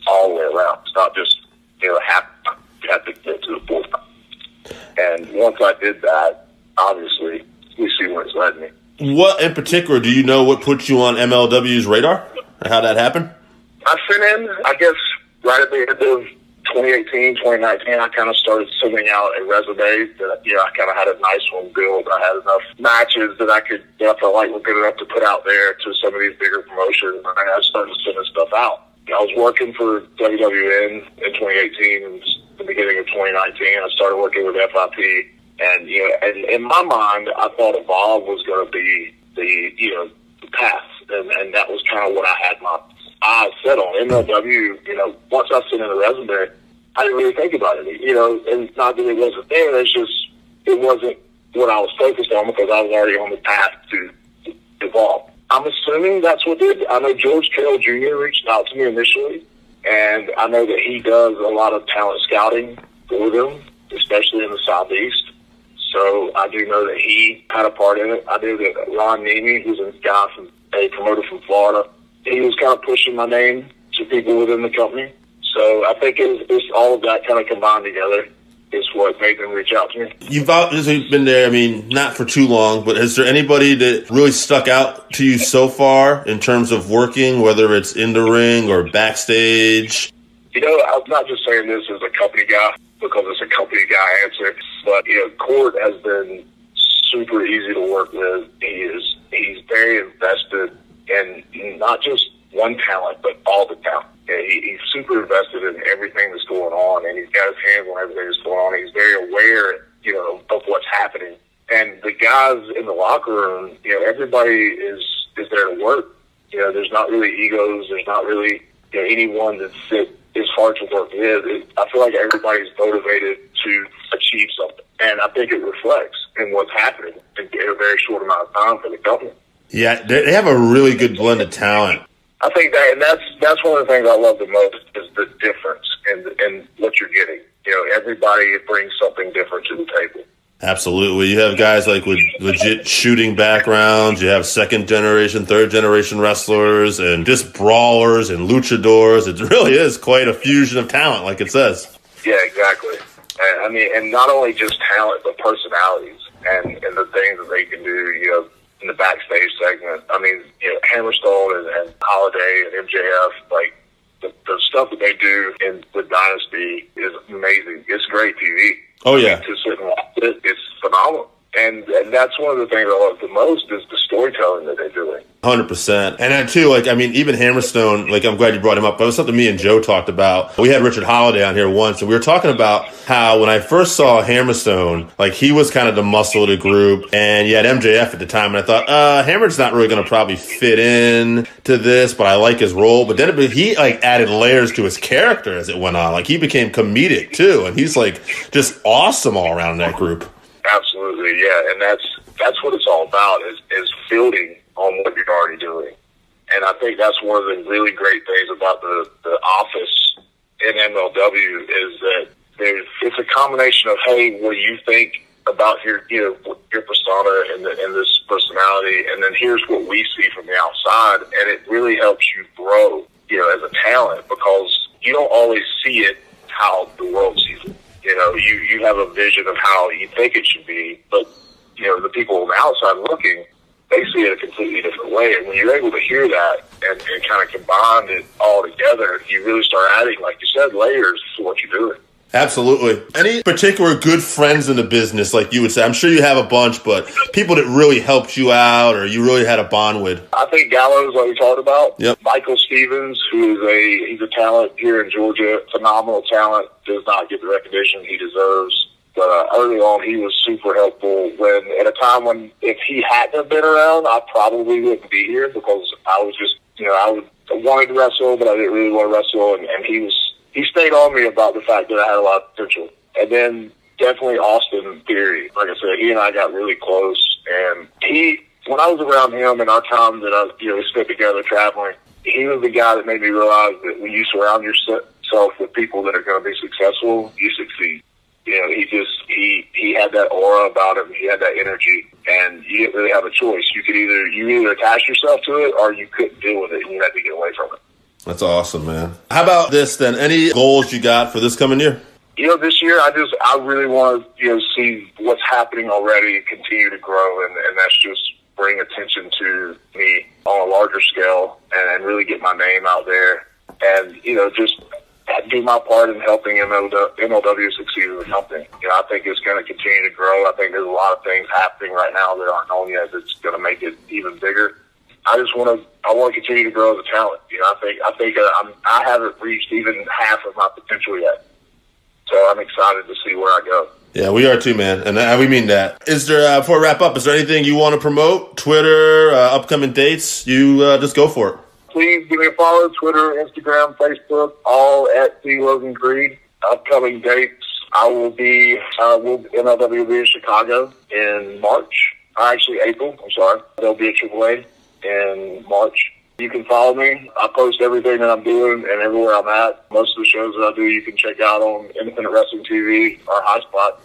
[SPEAKER 4] all the way around. It's not just, you have to get to the full time. And once I did that, obviously, we see where it's led me.
[SPEAKER 2] What in particular, do you know what put you on MLW's radar? Or how that happened?
[SPEAKER 4] I sent in, I guess, right at the end of 2018, 2019, I kind of started sending out a resume that, I kind of had a nice one built. I had enough matches that I felt like were good enough to put out there to some of these bigger promotions. And I started sending stuff out. I was working for WWN in 2018, and the beginning of 2019, I started working with FIP. And, and in my mind, I thought Evolve was going to be the path. And that was kind of what I had my eyes set on. MLW, once I sent in the resume, I didn't really think about it, and not that it wasn't there, it's just, it wasn't what I was focused on, because I was already on the path to Evolve. I'm assuming that's what did. I know George Carroll Jr. reached out to me initially, and I know that he does a lot of talent scouting for them, especially in the Southeast. So I do know that he had a part in it. I knew that Ron Nemi, who's a guy a promoter from Florida, he was kind of pushing my name to people within the company. So I think it's all of that kind of combined together is what made them reach out to me.
[SPEAKER 2] You've obviously been there, not for too long, but is there anybody that really stuck out to you so far in terms of working, whether it's in the ring or backstage?
[SPEAKER 4] I'm not just saying this as a company guy, because it's a company guy answer, but, Court has been super easy to work with. He's very invested in not just one talent, but all the talent. He's super invested in everything that's going on, and he's got his hands on everything that's going on. He's very aware, of what's happening. And the guys in the locker room, everybody is there to work. There's not really egos. There's not really anyone that's is hard to work with. I feel like everybody's motivated to achieve something, and I think it reflects in what's happening in a very short amount of time for the company.
[SPEAKER 2] Yeah, they have a really good blend of talent.
[SPEAKER 4] I think that, and that's one of the things I love the most is the difference in what you're getting. Everybody brings something different to the table.
[SPEAKER 2] Absolutely. You have guys like with legit shooting backgrounds. You have second generation, third generation wrestlers, and just brawlers and luchadors. It really is quite a fusion of talent, like it says.
[SPEAKER 4] Yeah, exactly. And not only just talent, but personalities and the things that they can do, in the backstage segment. Hammerstone and Holliday and MJF, like the stuff that they do with Dynasty is amazing. It's great TV.
[SPEAKER 2] Oh, yeah.
[SPEAKER 4] To sit and watch it, it's phenomenal. And that's one of the things I love the most is the storytelling that they're doing.
[SPEAKER 2] 100%. And then, too, even Hammerstone, I'm glad you brought him up. That was something me and Joe talked about. We had Richard Holliday on here once, and we were talking about how when I first saw Hammerstone, he was kind of the muscle of the group, and you had MJF at the time, and I thought, Hammer's not really going to probably fit in to this, but I like his role. But then he, added layers to his character as it went on. He became comedic, too, and he's, just awesome all around in that group.
[SPEAKER 4] Absolutely, yeah, and that's what it's all about is building on what you're already doing, and I think that's one of the really great things about the office in MLW is that it's a combination of, hey, what do you think about your persona and this personality, and then here's what we see from the outside, and it really helps you grow, as a talent, because you don't always see it how the world sees it. You have a vision of how you think it should be, but, the people on the outside looking, they see it a completely different way. And when you're able to hear that and kind of combine it all together, you really start adding, like you said, layers to what you're doing.
[SPEAKER 2] Absolutely. Any particular good friends in the business, like you would say? I'm sure you have a bunch, but people that really helped you out or you really had a bond with?
[SPEAKER 4] I think Gallows, like we talked about.
[SPEAKER 2] Yep.
[SPEAKER 4] Michael Stevens, he's a talent here in Georgia, phenomenal talent, does not get the recognition he deserves. But early on, he was super helpful. At a time when if he hadn't have been around, I probably wouldn't be here because I was just, I wanted to wrestle, but I didn't really want to wrestle. And he stayed on me about the fact that I had a lot of potential. And then definitely Austin Theory. Like I said, he and I got really close. And when I was around him in our time that we spent together traveling, he was the guy that made me realize that when you surround yourself with people that are going to be successful, you succeed. He had that aura about him. He had that energy, and you didn't really have a choice. You either attach yourself to it or you couldn't deal with it, and you had to get away from it.
[SPEAKER 2] That's awesome, man. How about this then? Any goals you got for this coming year?
[SPEAKER 4] This year I really want to see what's happening already continue to grow, and that's just bring attention to me on a larger scale and really get my name out there, and just do my part in helping MLW succeed as a company. I think it's going to continue to grow. I think there's a lot of things happening right now that aren't known yet that's going to make it even bigger. I want to continue to grow as a talent. I haven't reached even half of my potential yet. So I'm excited to see where I go.
[SPEAKER 2] Yeah, we are too, man. And we mean that. Is there, before I wrap up, is there anything you want to promote? Twitter, upcoming dates? You just go for it.
[SPEAKER 4] Please give me a follow. Twitter, Instagram, Facebook, all at Logan Creed. Upcoming dates, I will be, MLW will be in Chicago in March. Actually, April. I'm sorry. There'll be a AAA in March. You can follow me. I post everything that I'm doing and everywhere I'm at. Most of the shows that I do, you can check out on Independent Wrestling TV or High Spot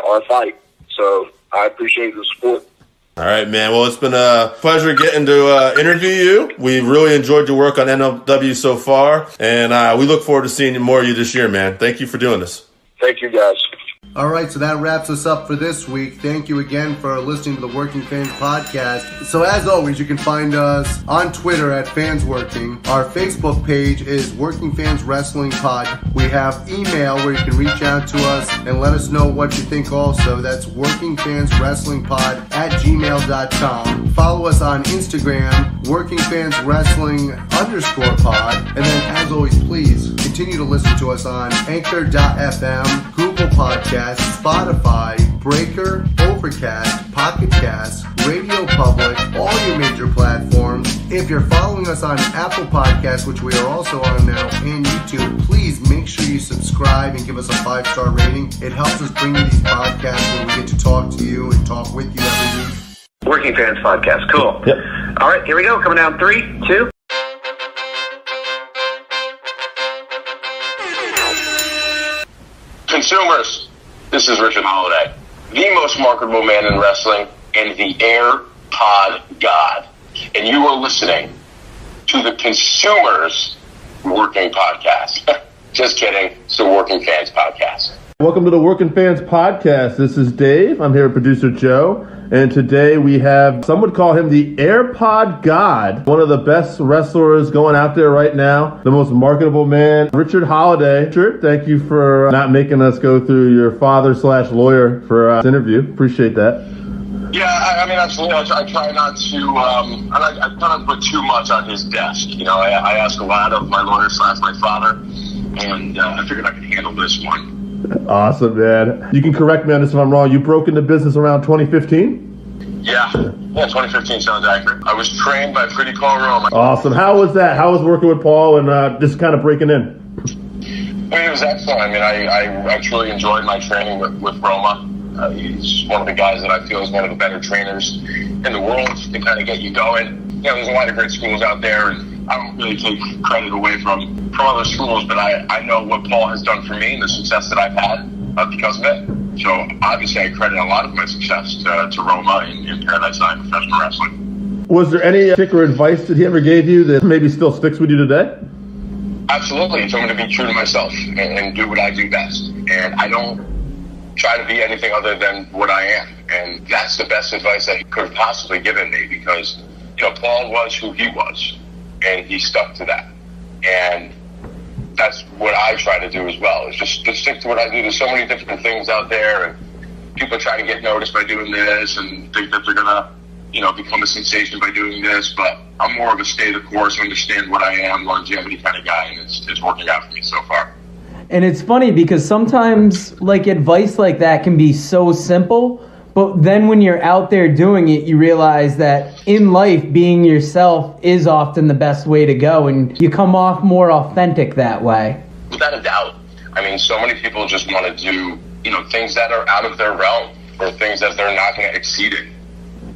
[SPEAKER 4] or Fight. So I appreciate the support.
[SPEAKER 2] All right, man. Well, it's been a pleasure getting to interview you. We really enjoyed your work on NLW so far, and we look forward to seeing more of you this year, man. Thank you for doing this.
[SPEAKER 4] Thank you, guys.
[SPEAKER 3] All right, so that wraps us up for this week. Thank you again for listening to the Working Fans Podcast. So as always, you can find us on Twitter at FansWorking. Our Facebook page is Working Fans Wrestling Pod. We have email where you can reach out to us and let us know what you think also. That's workingfanswrestlingpod@gmail.com. Follow us on Instagram, workingfanswrestling_pod. And then as always, please continue to listen to us on Anchor.fm, Google Podcasts, Spotify, Breaker, Overcast, Pocket Cast, Radio Public, all your major platforms. If you're following us on Apple Podcasts, which we are also on now, and YouTube, please make sure you subscribe and give us a 5-star rating. It helps us bring you these podcasts where we get to talk to you and talk with you every week.
[SPEAKER 1] Working Fans Podcast. Cool.
[SPEAKER 2] Yep.
[SPEAKER 1] All right, here we go. Coming down 3, 2.
[SPEAKER 6] Consumers, this is Richard Holliday, the most marketable man in wrestling and the AirPod God. And you are listening to the Consumers Working Podcast. Just kidding. It's the Working Fans Podcast.
[SPEAKER 2] Welcome to the Working Fans Podcast. This is Dave. I'm here with producer Joe. And today we have, some would call him the AirPod God, one of the best wrestlers going out there right now, the most marketable man, Richard Holliday. Richard, thank you for not making us go through your father/lawyer for this interview. Appreciate that.
[SPEAKER 6] Yeah, I mean, absolutely. I try not to, I try not to put too much on his desk. I ask a lot of my lawyer/my father, and I figured I could handle this one.
[SPEAKER 2] Awesome, man. You can correct me on this if I'm wrong. You broke into business around 2015?
[SPEAKER 6] Yeah, 2015 sounds accurate. I was trained by Pretty Paul Roma.
[SPEAKER 2] Awesome. How was that? How was working with Paul and just kind of breaking in?
[SPEAKER 6] I mean, it was excellent. I mean, I truly enjoyed my training with Roma. He's one of the guys that I feel is one of the better trainers in the world to kind of get you going. There's a lot of great schools out there, and I don't really take credit away from other schools, but I know what Paul has done for me and the success that I've had because of it. So obviously I credit a lot of my success to Roma in Paradise Island Professional Wrestling.
[SPEAKER 2] Was there any particular advice that he ever gave you that maybe still sticks with you today?
[SPEAKER 6] Absolutely. He told me to be true to myself and do what I do best. And I don't try to be anything other than what I am. And that's the best advice that he could have possibly given me because, Paul was who he was. And he stuck to that. And that's what I try to do as well, is just to stick to what I do. There's so many different things out there, and people try to get noticed by doing this and think that they're going to, become a sensation by doing this. But I'm more of a stay the course, understand what I am, longevity kind of guy, and it's working out for me so far.
[SPEAKER 5] And it's funny because sometimes like advice like that can be so simple, but then when you're out there doing it, you realize that in life, being yourself is often the best way to go, and you come off more authentic that way.
[SPEAKER 6] Without a doubt. I mean, so many people just want to do, things that are out of their realm or things that they're not going to exceed in.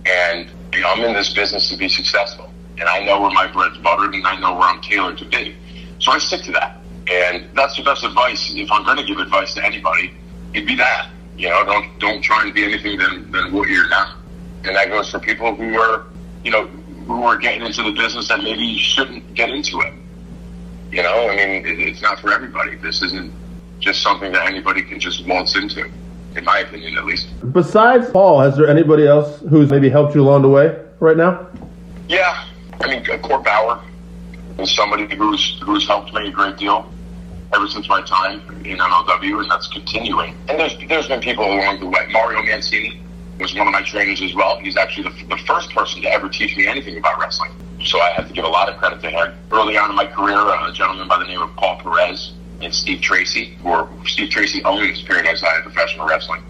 [SPEAKER 6] And, I'm in this business to be successful. And I know where my bread's buttered, and I know where I'm tailored to be. So I stick to that. And that's the best advice. If I'm going to give advice to anybody, it'd be that. Don't try and be anything than what you're not. And that goes for people who are, who are getting into the business that maybe you shouldn't get into it. It's not for everybody. This isn't just something that anybody can just waltz into, in my opinion, at least.
[SPEAKER 2] Besides Paul, has there anybody else who's maybe helped you along the way right now?
[SPEAKER 6] Yeah. Court Bauer is somebody who's helped me a great deal ever since my time in MLW, and that's continuing. And there's been people along the way. Mario Mancini was one of my trainers as well. He's actually the first person to ever teach me anything about wrestling. So I have to give a lot of credit to him. Early on in my career, a gentleman by the name of Paul Perez and Steve Tracy, Steve Tracy owns Paradise High Professional Wrestling.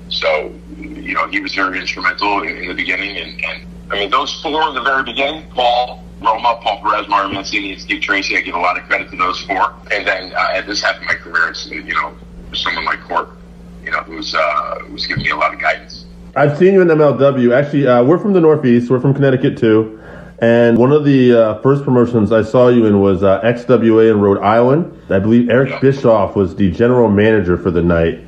[SPEAKER 6] So, he was very instrumental in the beginning. And those four in the very beginning, Paul Roma, Paul Perez, Mario Mancini, and Steve Tracy, I give a lot of credit to those four. And then at this half of my career, it's, someone like Court, who's giving me a lot of guidance.
[SPEAKER 2] I've seen you in MLW. Actually, we're from the Northeast. We're from Connecticut, too. And one of the first promotions I saw you in was XWA in Rhode Island. I believe Eric Bischoff was the general manager for the night.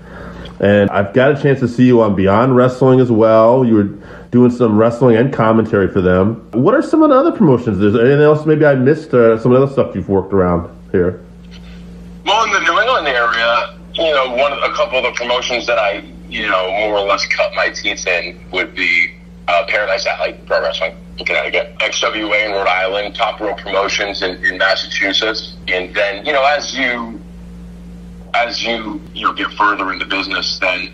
[SPEAKER 2] And I've got a chance to see you on Beyond Wrestling as well. You were doing some wrestling and commentary for them. What are some of the other promotions? Is there anything else maybe I missed? Some of the other stuff you've worked around here?
[SPEAKER 6] Well, in the New England area, a couple of the promotions that I, more or less cut my teeth in would be Paradise Alley Pro Wrestling in Connecticut, XWA in Rhode Island, Top Rope Promotions in Massachusetts. And then, as you get further in the business, then,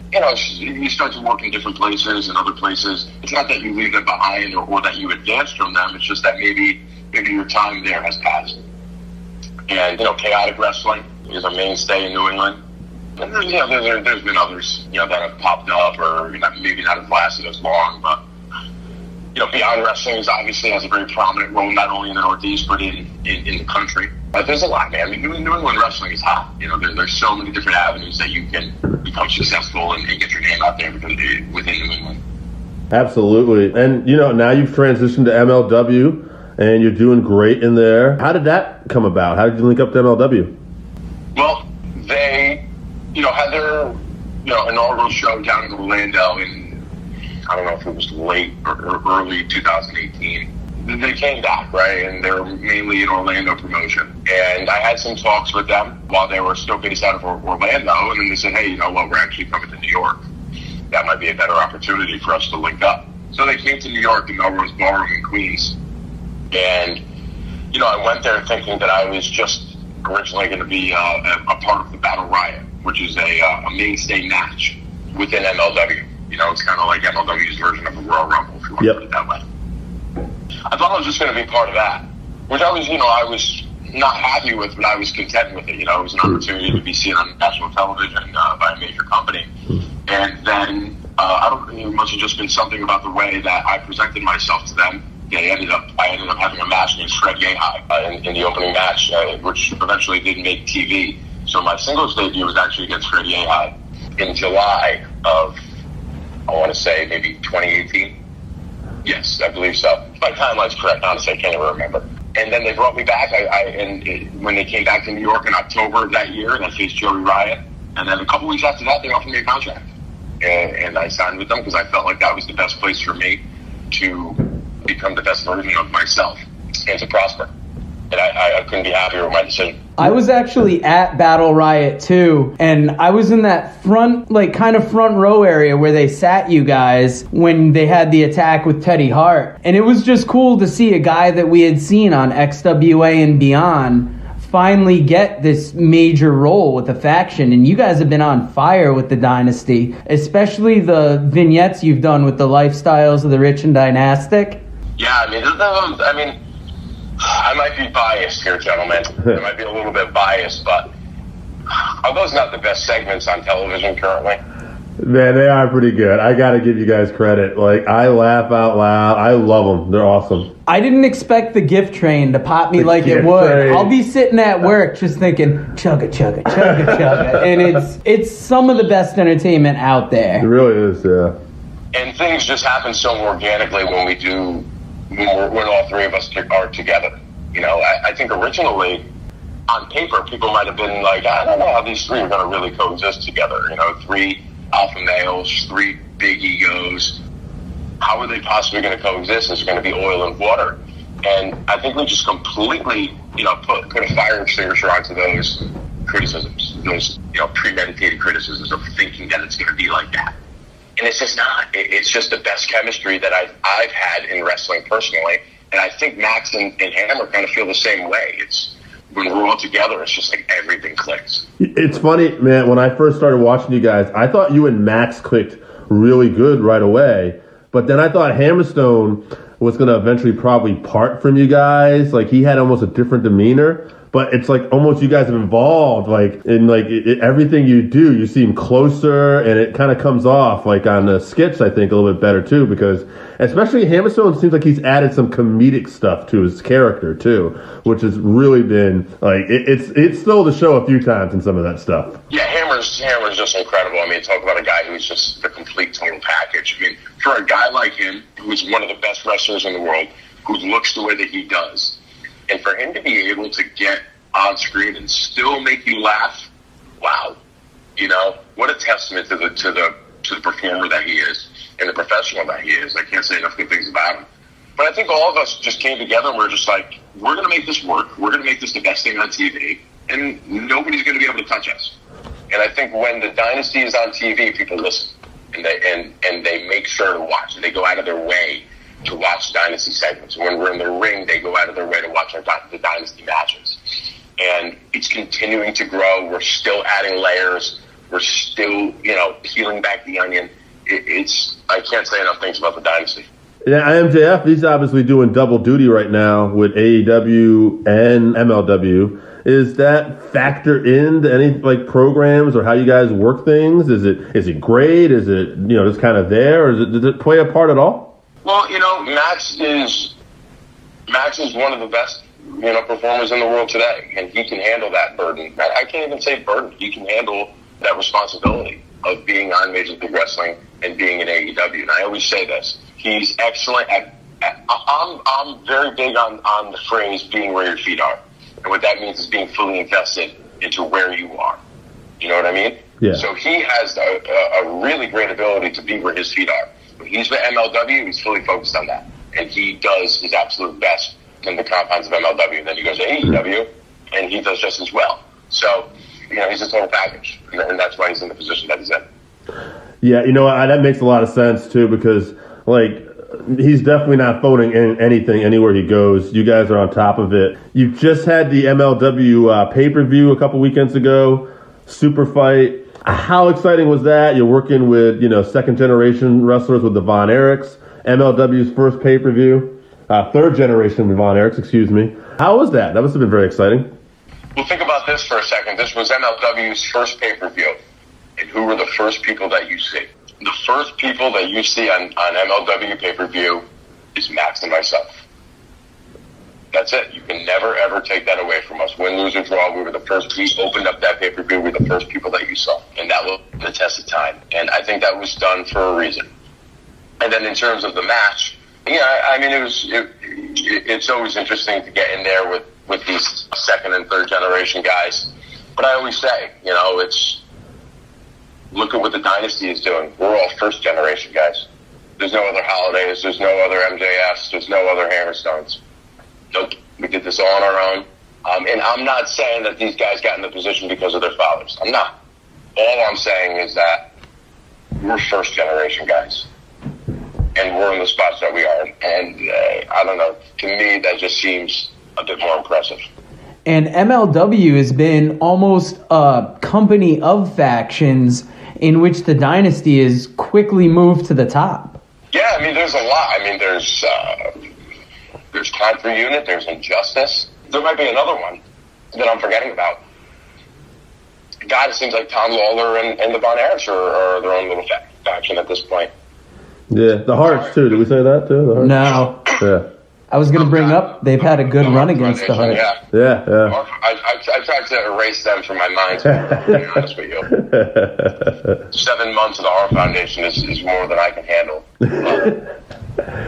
[SPEAKER 6] you start to work in different places and other places. It's not that you leave them behind or that you advance from them. It's just that maybe your time there has passed. And, Chaotic Wrestling is a mainstay in New England. And there's been others, that have popped up or maybe not have lasted as long, but Beyond Wrestling obviously has a very prominent role, not only in the Northeast, but in the country. But there's a lot, man. New England wrestling is hot. There's so many different avenues that you can become successful and get your name out there within New England.
[SPEAKER 2] Absolutely. And, now you've transitioned to MLW, and you're doing great in there. How did that come about? How did you link up to MLW?
[SPEAKER 6] Well, they, had their, inaugural show down in Orlando in, I don't know if it was late or early 2018. They came back, right? And they were mainly an Orlando promotion. And I had some talks with them while they were still based out of Orlando. And then they said, hey, we're actually coming to New York. That might be a better opportunity for us to link up. So they came to New York, to Melrose Ballroom in Queens. And, I went there thinking that I was just originally going to be a part of the Battle Riot, which is a mainstay match within MLW. It's kind of like MLW's version of the Royal Rumble, if you want to put it that way. I thought I was just going to be part of that, which I was not happy with, but I was content with it. It was an opportunity to be seen on national television by a major company. And then it must have just been something about the way that I presented myself to them. I ended up having a match against Fred Yehai in the opening match, which eventually didn't make TV. So my singles debut was actually against Fred Yehai in July of, I want to say, maybe 2018. Yes, I believe so. If my timeline's correct, honestly, I can't even remember. And then they brought me back. When they came back to New York in October of that year, and I faced Joey Riot. And then a couple weeks after that, they offered me a contract. And I signed with them because I felt like that was the best place for me to become the best version of myself and to prosper. And I couldn't be happier with my decision.
[SPEAKER 5] I was actually at Battle Riot too, and I was in that front row area where they sat you guys when they had the attack with Teddy Hart. And it was just cool to see a guy that we had seen on XWA and Beyond finally get this major role with the faction. And you guys have been on fire with the Dynasty, especially the vignettes you've done with the lifestyles of the rich and dynastic.
[SPEAKER 6] Yeah, I might be biased here, gentlemen. I might be a little bit biased, but Are those not the best segments on television currently?
[SPEAKER 2] Man, they are pretty good. I got to give you guys credit. Like, I laugh out loud. I love them. They're awesome.
[SPEAKER 5] I didn't expect the gift train to pop me like it would.
[SPEAKER 2] Train.
[SPEAKER 5] I'll be sitting at work just thinking, chugga, chugga, chugga, chugga. And it's some of the best entertainment out there.
[SPEAKER 2] It really is, yeah.
[SPEAKER 6] And things just happen so organically when all three of us are together. You know, I think originally, on paper, people might have been like, I don't know how these three are going to really coexist together. You know, 3 alpha males, 3 big egos. How are they possibly going to coexist? It's going to be oil and water. And I think we just completely, put a fire extinguisher onto those criticisms, those, premeditated criticisms of thinking that it's going to be like that. And it's just not. It's just the best chemistry that I've had in wrestling personally. And I think Max and Hammer kind of feel the same way. It's when we're all together, it's just like everything clicks.
[SPEAKER 2] It's funny, man, when I first started watching you guys, I thought you and Max clicked really good right away. But then I thought Hammerstone was going to eventually probably part from you guys. Like, he had almost a different demeanor. But it's like almost you guys have evolved, like in like everything you do, you seem closer, and it kind of comes off like on the skits, I think, a little bit better too, because especially Hammerstone seems like he's added some comedic stuff to his character too, which has really been like it's stole the show a few times in some of that stuff.
[SPEAKER 6] Yeah, Hammer's just incredible. I mean, talk about a guy who's just the complete total package. I mean, for a guy like him, who's one of the best wrestlers in the world, who looks the way that he does. And for him to be able to get on screen and still make you laugh, wow! What a testament to the performer that he is and the professional that he is. I can't say enough good things about him. But I think all of us just came together and we're just like, we're going to make this work. We're going to make this the best thing on TV, and nobody's going to be able to touch us. And I think when the Dynasty is on TV, people listen and they make sure to watch, and they go out of their way to watch Dynasty segments. When we're in the ring, they go out of their way to watch the Dynasty matches. And it's continuing to grow. We're still adding layers. We're still, peeling back the onion. I can't say enough things about the Dynasty.
[SPEAKER 2] Yeah, MJF, he's obviously doing double duty right now with AEW and MLW. Is that factor into any like programs or how you guys work things? Is it great? Is it just kind of there, or does it play a part at all?
[SPEAKER 6] Well, Max is one of the best, performers in the world today, and he can handle that burden. I can't even say burden. He can handle that responsibility of being on Major League Wrestling and being in AEW. And I always say this: he's excellent I'm very big on the phrase "being where your feet are," and what that means is being fully invested into where you are. You know what I mean?
[SPEAKER 2] Yeah.
[SPEAKER 6] So he has a really great ability to be where his feet are. When he's with MLW, he's fully focused on that. And he does his absolute best in the confines of MLW. And then he goes to AEW, and he does just as well. So, he's a total package. And that's why he's in the position that he's in.
[SPEAKER 2] Yeah, that makes a lot of sense, too, because, he's definitely not phoning in anything anywhere he goes. You guys are on top of it. You just had the MLW pay-per-view a couple weekends ago, Super Fight. How exciting was that? You're working with, second-generation wrestlers with the Von Erichs, MLW's first pay-per-view, third-generation Von Erichs, excuse me. How was that? That must have been very exciting.
[SPEAKER 6] Well, think about this for a second. This was MLW's first pay-per-view. And who were the first people that you see? The first people that you see on MLW pay-per-view is Max and myself. That's it. You can never, ever take that away from us. Win, lose, or draw, we were the first. We opened up that pay-per-view. We were the first people that you saw. And that was the test of time. And I think that was done for a reason. And then in terms of the match, it's always interesting to get in there with these second and third generation guys. But I always say, look at what the Dynasty is doing. We're all first generation guys. There's no other Hollidays. There's no other MJFs. There's no other Hammerstones. Nope. We did this all on our own. And I'm not saying that these guys got in the position because of their fathers. I'm not. All I'm saying is that we're first generation guys. And we're in the spots that we are. And I don't know. To me, that just seems a bit more impressive.
[SPEAKER 5] And MLW has been almost a company of factions in which the Dynasty has quickly moved to the top.
[SPEAKER 6] Yeah, there's a lot. There's Time for Unit, there's Injustice. There might be another one that I'm forgetting about. God, it seems like Tom Lawler and the Von Erichs are their own little faction at this point.
[SPEAKER 2] Yeah, the Hearts too. Did we say that too? The Hearts?
[SPEAKER 5] No.
[SPEAKER 2] Yeah.
[SPEAKER 5] I was going to bring up, they've had a good run against the Hearts.
[SPEAKER 2] Yeah.
[SPEAKER 6] I tried to erase them from my mind, to be honest with you. 7 months of the Horror Foundation is more than I can handle.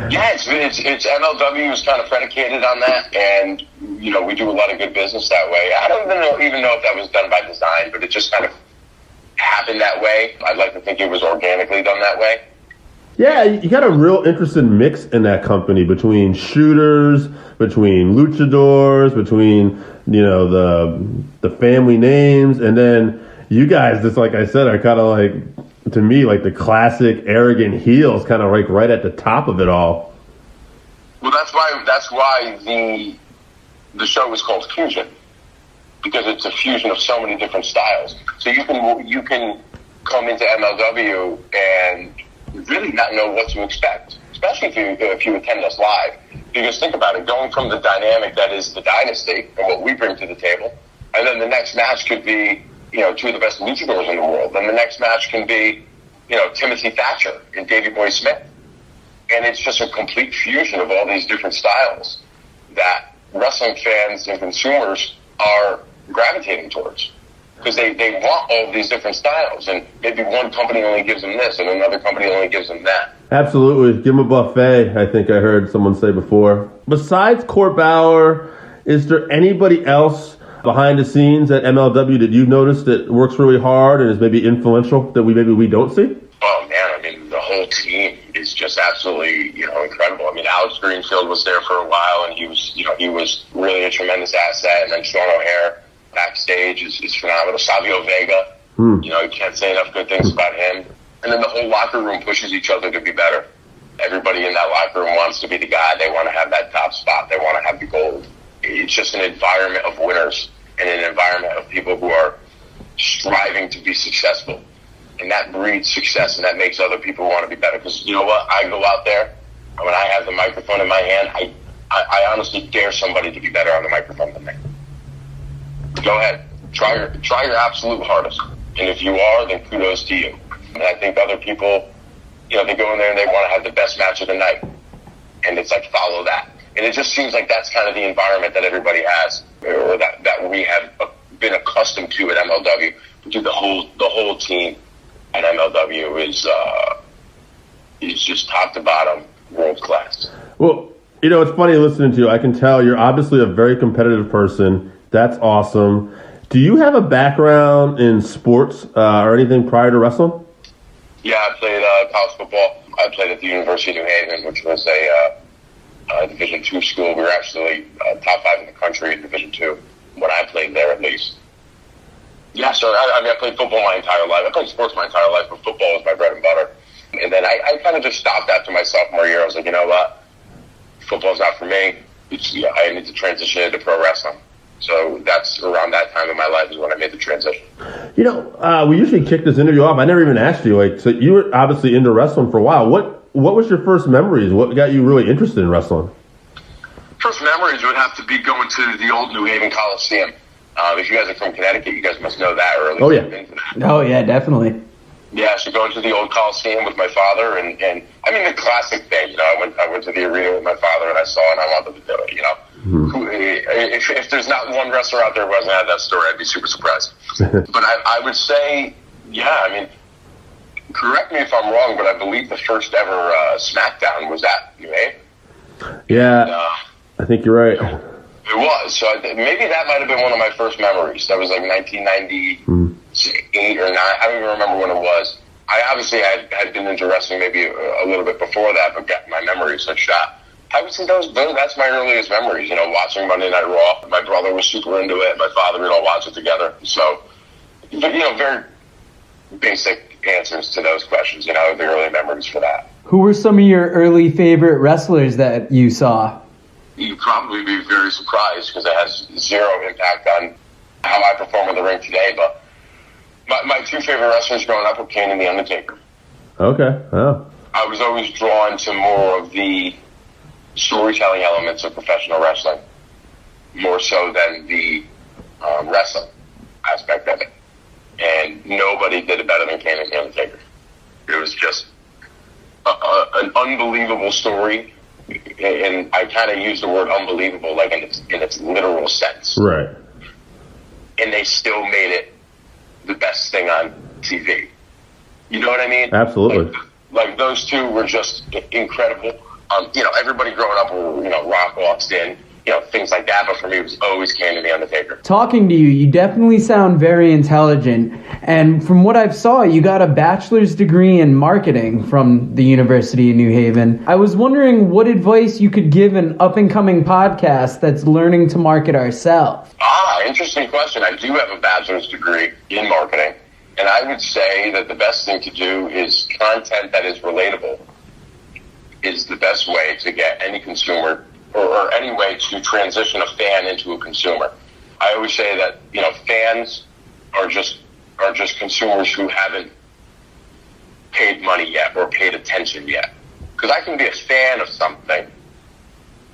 [SPEAKER 6] Yeah, it's MLW is kind of predicated on that, and you know we do a lot of good business that way. I don't even know if that was done by design, but it just kind of happened that way. I'd like to think it was organically done that way.
[SPEAKER 2] Yeah, you got a real interesting mix in that company between shooters, between luchadors, between the family names, and then you guys, just like I said, are kind of like, to me, like the classic arrogant heels, kind of like right at the top of it all.
[SPEAKER 6] Well, that's why the show is called Fusion, because it's a fusion of so many different styles. So you can come into MLW and really not know what to expect, especially if you attend us live. Because think about it, going from the dynamic that is the Dynasty and what we bring to the table, and then the next match could be, two of the best luchadors in the world. Then the next match can be, Timothy Thatcher and Davey Boy Smith. And it's just a complete fusion of all these different styles that wrestling fans and consumers are gravitating towards. Because they want all of these different styles, and maybe one company only gives them this, and another company only gives them that.
[SPEAKER 2] Absolutely. Give them a buffet, I think I heard someone say before. Besides Court Bauer, is there anybody else behind the scenes at MLW that you've noticed that works really hard and is maybe influential that we don't see?
[SPEAKER 6] Oh, man, I mean, the whole team is just absolutely, incredible. I mean, Alex Greenfield was there for a while, and he was really a tremendous asset, and then Sean O'Hare backstage is phenomenal. Savio Vega, you can't say enough good things about him. And then the whole locker room pushes each other to be better. Everybody in that locker room wants to be the guy. They want to have that top spot. They want to have the gold. It's just an environment of winners and an environment of people who are striving to be successful. And that breeds success, and that makes other people want to be better. Because you know what? I go out there, and when I have the microphone in my hand, I honestly dare somebody to be better on the microphone than me. Go ahead. Try your absolute hardest. And if you are, then kudos to you. And I think other people, they go in there and they want to have the best match of the night. And it's like, follow that. And it just seems like that's kind of the environment that everybody has, or that we have been accustomed to at MLW. Dude, the whole team at MLW is just top to bottom world class.
[SPEAKER 2] Well, it's funny listening to you. I can tell you're obviously a very competitive person. That's awesome. Do you have a background in sports or anything prior to wrestling?
[SPEAKER 6] Yeah, I played college football. I played at the University of New Haven, which was a Division II school. We were actually top 5 in the country in Division II when I played there, at least. Yeah, so I played football my entire life. I played sports my entire life, but football was my bread and butter. And then I kind of just stopped after my sophomore year. I was like, you know what? Football's not for me. I need to transition into pro wrestling. So that's around that time in my life is when I made the transition.
[SPEAKER 2] We usually kick this interview off. I never even asked you. So you were obviously into wrestling for a while. What was your first memories? What got you really interested in wrestling?
[SPEAKER 6] First memories would have to be going to the old New Haven Coliseum. If you guys are from Connecticut, you guys must know that. Or at least
[SPEAKER 2] have
[SPEAKER 6] been to that.
[SPEAKER 5] Oh, yeah, definitely.
[SPEAKER 6] Yeah, so going to the old Coliseum with my father, and I mean the classic thing. I went to the arena with my father, and I saw it, and I wanted to do it. If there's not one wrestler out there who hasn't had that story, I'd be super surprised. But I would say, correct me if I'm wrong, but I believe the first ever SmackDown was at New Haven.
[SPEAKER 2] Yeah, and, I think you're right.
[SPEAKER 6] It was. So maybe that might have been one of my first memories. That was like 1998 or 9. I don't even remember when it was. I obviously had been into wrestling maybe a little bit before that, but my memories are shot. I would say that's my earliest memories, watching Monday Night Raw. My brother was super into it. My father, we'd all watch it together. So, very basic answers to those questions, the early memories for that.
[SPEAKER 5] Who were some of your early favorite wrestlers that you saw?
[SPEAKER 6] You'd probably be very surprised because it has zero impact on how I perform in the ring today. But my two favorite wrestlers growing up were Kane and The Undertaker.
[SPEAKER 2] Okay. Oh.
[SPEAKER 6] I was always drawn to more of the storytelling elements of professional wrestling, more so than the wrestling aspect of it. and nobody did it better than Kane and The Undertaker. It was just an unbelievable story, and I kind of use the word unbelievable like in its literal sense.
[SPEAKER 2] Right.
[SPEAKER 6] And they still made it the best thing on TV. You know what I mean?
[SPEAKER 2] Absolutely.
[SPEAKER 6] Like those two were just incredible. Everybody growing up, Rock walks in, things like that. But for me, it was always Kane and The Undertaker.
[SPEAKER 5] Talking to you, you definitely sound very intelligent. And from what I've saw, you got a bachelor's degree in marketing from the University of New Haven. I was wondering what advice you could give an up-and-coming podcast that's learning to market ourselves.
[SPEAKER 6] Interesting question. I do have a bachelor's degree in marketing. And I would say that the best thing to do is content that is relatable is the best way to get any consumer or any way to transition a fan into a consumer. I always say that, fans are just consumers who haven't paid money yet or paid attention yet. Because I can be a fan of something,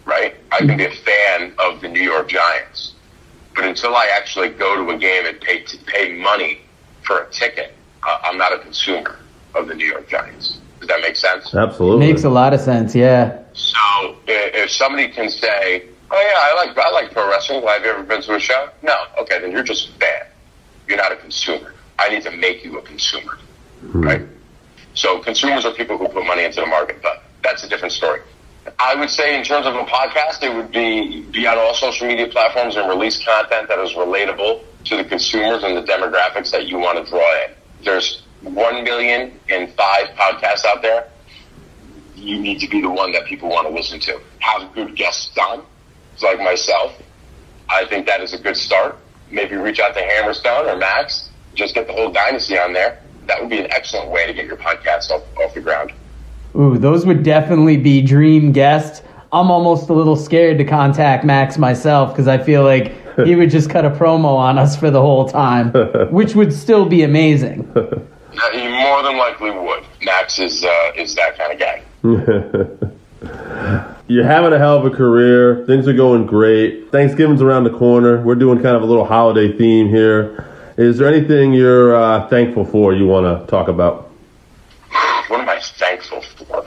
[SPEAKER 6] right? I can be a fan of the New York Giants. But until I actually go to a game and pay money for a ticket, I'm not a consumer of the New York Giants. Does that make sense?
[SPEAKER 2] Absolutely.
[SPEAKER 5] Makes a lot of sense, yeah.
[SPEAKER 6] So if somebody can say, "Oh yeah, I like pro wrestling. Have you ever been to a show?" No. Okay, then you're just a fan. You're not a consumer. I need to make you a consumer, right? So consumers are people who put money into the market, but that's a different story. I would say in terms of a podcast, it would be on all social media platforms and release content that is relatable to the consumers and the demographics that you want to draw in. There's 1,000,005 podcasts out there. You need to be the one that people want to listen to. Have good guests on, like myself. I think that is a good start. Maybe reach out to Hammerstone or Max. Just get the whole Dynasty on there. That would be an excellent way to get your podcast off the ground.
[SPEAKER 5] Ooh, those would definitely be dream guests. I'm almost a little scared to contact Max myself because I feel like he would just cut a promo on us for the whole time, which would still be amazing.
[SPEAKER 6] He more than likely would. Max is that kind of guy.
[SPEAKER 2] You're having a hell of a career. Things are going great. Thanksgiving's around the corner. We're doing kind of a little holiday theme here. Is there anything you're thankful for you want to talk about?
[SPEAKER 6] What am I thankful for?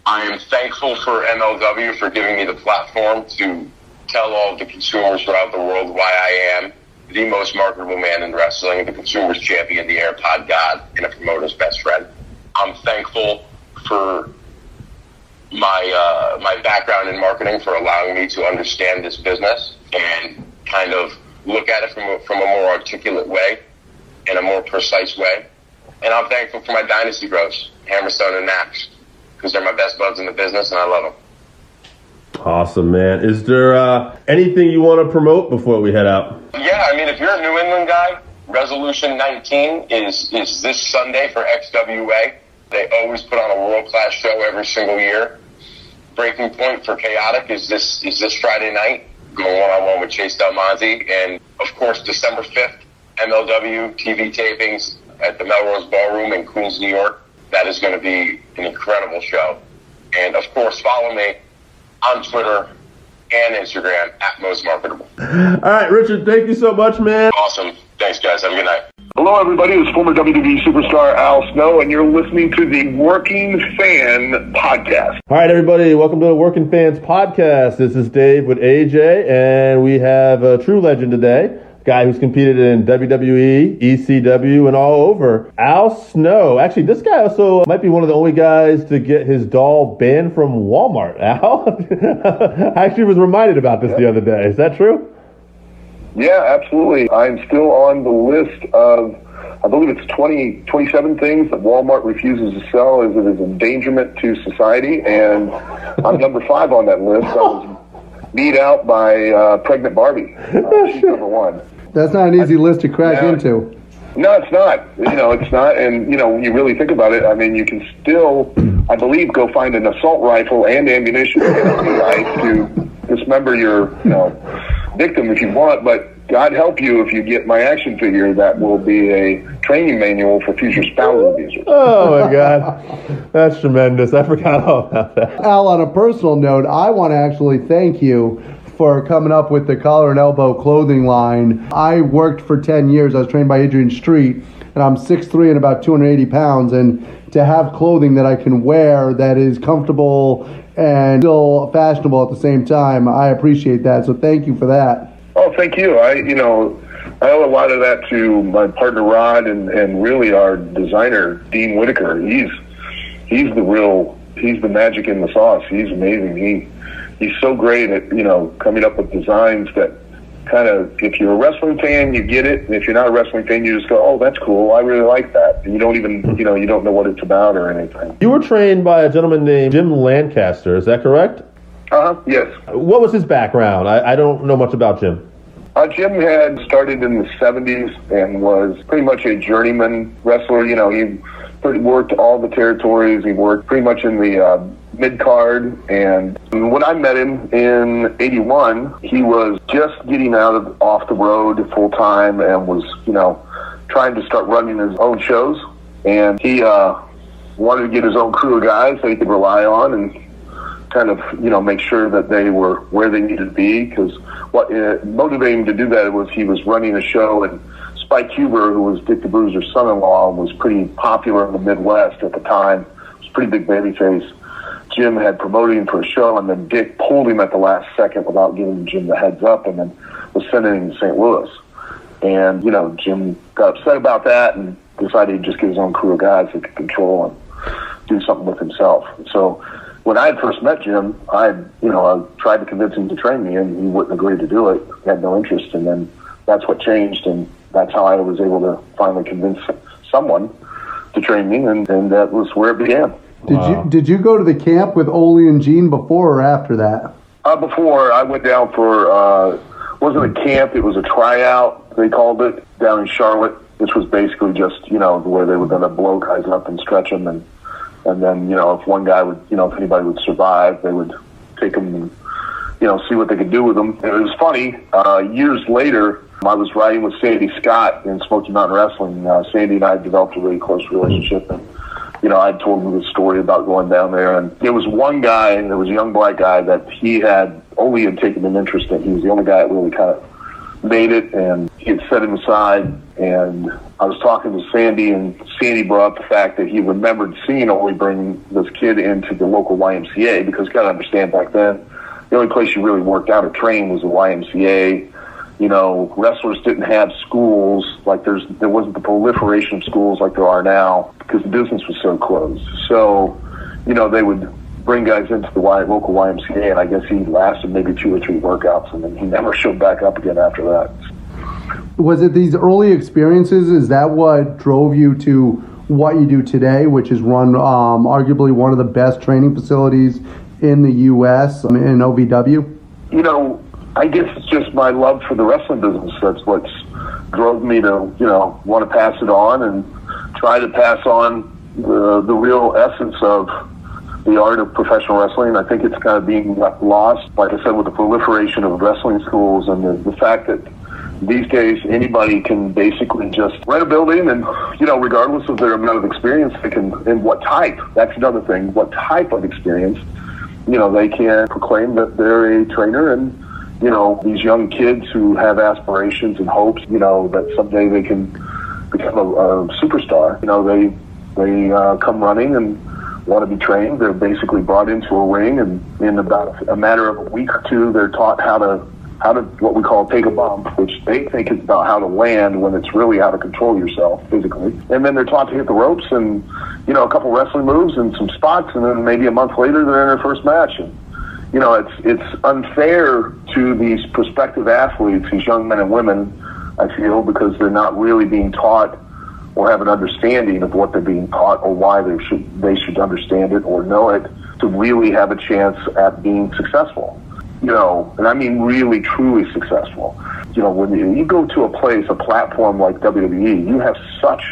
[SPEAKER 6] I am thankful for MLW for giving me the platform to tell all of the consumers throughout the world why I am the most marketable man in wrestling, the consumer's champion, the AirPod God, and a promoter's best friend. I'm thankful for my background in marketing for allowing me to understand this business and kind of look at it from a more articulate way and a more precise way. And I'm thankful for my Dynasty bros, Hammerstone and Max, because they're my best buds in the business and I love them.
[SPEAKER 2] Awesome, man. Is there anything you want to promote before we head out?
[SPEAKER 6] Yeah, I mean, if you're a New England guy, Resolution 19 is this Sunday for XWA. They always put on a world-class show every single year. Breaking Point for Chaotic is this Friday night, going one-on-one with Chase Del Monte. And, of course, December 5th, MLW TV tapings at the Melrose Ballroom in Queens, New York. That is going to be an incredible show. And, of course, follow me on Twitter and Instagram at Most Marketable.
[SPEAKER 2] All right, Richard, thank you so much, man.
[SPEAKER 6] Awesome. Thanks, guys. Have a good night.
[SPEAKER 7] Hello, everybody. It's former WWE superstar Al Snow, and you're listening to the Working Fan Podcast.
[SPEAKER 2] All right, everybody. Welcome to the Working Fans Podcast. This is Dave with AJ, and we have a true legend today. Guy who's competed in WWE, ECW, and all over. Al Snow. Actually, this guy also might be one of the only guys to get his doll banned from Walmart. Al? I actually was reminded about this the other day. Is that true?
[SPEAKER 7] Yeah, absolutely. I'm still on the list of, I believe it's 27 things that Walmart refuses to sell as it is endangerment to society, and I'm number 5 on that list. I was beat out by Pregnant Barbie. She's number 1.
[SPEAKER 3] That's not an easy list to crack into.
[SPEAKER 7] No, it's not. It's not. And, you really think about it. I mean, you can still, I believe, go find an assault rifle and ammunition to dismember your, victim if you want. But God help you if you get my action figure. That will be a training manual for future spousal abusers.
[SPEAKER 2] Oh, my God. That's tremendous. I forgot all about that.
[SPEAKER 3] Al, on a personal note, I want to actually thank you for coming up with the collar and elbow clothing line. I worked for 10 years. I was trained by Adrian Street, and I'm 6'3" and about 280 pounds. And to have clothing that I can wear that is comfortable and still fashionable at the same time, I appreciate that. So thank you for that.
[SPEAKER 7] Oh, thank you. I owe a lot of that to my partner Rod and really our designer Dean Whitaker. He's the magic in the sauce. He's amazing. He's so great at coming up with designs that kind of, if you're a wrestling fan, you get it, and if you're not a wrestling fan, you just go, oh, that's cool, I really like that, and you don't even you don't know what it's about or anything.
[SPEAKER 2] You were trained by a gentleman named Jim Lancaster, is that correct?
[SPEAKER 7] Yes.
[SPEAKER 2] What was his background? I don't know much about Jim.
[SPEAKER 7] Jim had started in the 70s and was pretty much a journeyman wrestler. He worked all the territories. He worked pretty much in the mid-card. And when I met him in 81, he was just getting off the road full-time and was, trying to start running his own shows. And he wanted to get his own crew of guys that he could rely on and kind of, make sure that they were where they needed to be, because what motivated him to do that was he was running a show, and Spike Huber, who was Dick the Bruiser's son-in-law, was pretty popular in the Midwest at the time. He was a pretty big babyface. Jim had promoted him for a show, and then Dick pulled him at the last second without giving Jim the heads up, and then was sending him to St. Louis. And, Jim got upset about that and decided he'd just get his own crew of guys that could control and do something with himself. So when I had first met Jim, I tried to convince him to train me, and he wouldn't agree to do it. He had no interest, and then that's what changed, and that's how I was able to finally convince someone to train me, and that was where it began.
[SPEAKER 3] Did you go to the camp with Ole and Gene before or after that?
[SPEAKER 7] Before. I went down for, wasn't a camp, it was a tryout, they called it, down in Charlotte, which was basically just, where they were going to blow guys up and stretch them, and then, if one guy would, if anybody would survive, they would take them and, see what they could do with them. And it was funny, years later, I was riding with Sandy Scott in Smoky Mountain Wrestling. Sandy and I developed a really close relationship, and, I told him the story about going down there. And there was one guy, there was a young black guy that he had only had taken an interest in. He was the only guy that really kind of made it, and he had set him aside. And I was talking to Sandy, and Sandy brought up the fact that he remembered seeing Ole bring this kid into the local YMCA, because you got to understand, back then, the only place you really worked out or trained was the YMCA. Wrestlers didn't have schools, like there wasn't the proliferation of schools like there are now, because the business was so closed. So, they would bring guys into the local YMCA, and I guess he lasted maybe 2 or 3 workouts, and then he never showed back up again after that.
[SPEAKER 3] Was it these early experiences? Is that what drove you to what you do today, which is run arguably one of the best training facilities in the U.S. in OVW?
[SPEAKER 7] I guess it's just my love for the wrestling business. That's what's drove me to, want to pass it on and try to pass on the real essence of the art of professional wrestling. I think it's kind of being lost, like I said, with the proliferation of wrestling schools and the fact that these days anybody can basically just rent a building and, regardless of their amount of experience, they can, and what type, that's another thing, what type of experience, they can proclaim that they're a trainer, and these young kids who have aspirations and hopes, that someday they can become a superstar. They come running and want to be trained. They're basically brought into a ring, and in about a matter of a week or two, they're taught how to what we call take a bump, which they think is about how to land, when it's really how to control yourself physically. And then they're taught to hit the ropes and, a couple wrestling moves and some spots, and then maybe a month later they're in their first match. And, it's unfair to these prospective athletes, these young men and women, I feel, because they're not really being taught or have an understanding of what they're being taught, or why they should understand it or know it to really have a chance at being successful. And I mean really, truly successful. When you go to a platform like WWE, you have such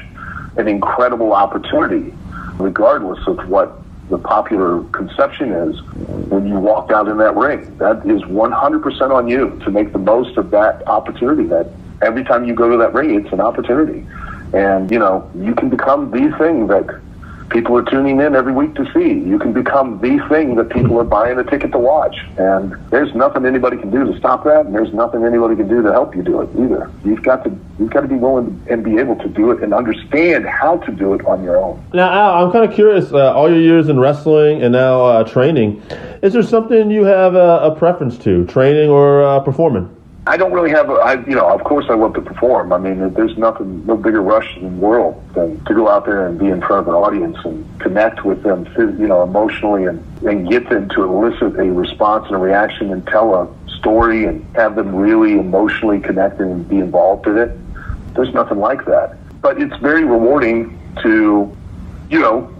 [SPEAKER 7] an incredible opportunity, regardless of what the popular conception is. When you walk out in that ring, that is 100% on you to make the most of that opportunity. That every time you go to that ring, it's an opportunity. And, you can become the thing that people are tuning in every week to see. You can become the thing that people are buying a ticket to watch. And there's nothing anybody can do to stop that, and there's nothing anybody can do to help you do it either. You've got to be willing and be able to do it and understand how to do it on your own.
[SPEAKER 2] Now, Al, I'm kind of curious, all your years in wrestling and now training, is there something you have a preference to, training or performing?
[SPEAKER 7] I don't really have of course I love to perform. I mean, there's no bigger rush in the world than to go out there and be in front of an audience and connect with them, emotionally and get them to elicit a response and a reaction and tell a story and have them really emotionally connected and be involved in it. There's nothing like that. But it's very rewarding to,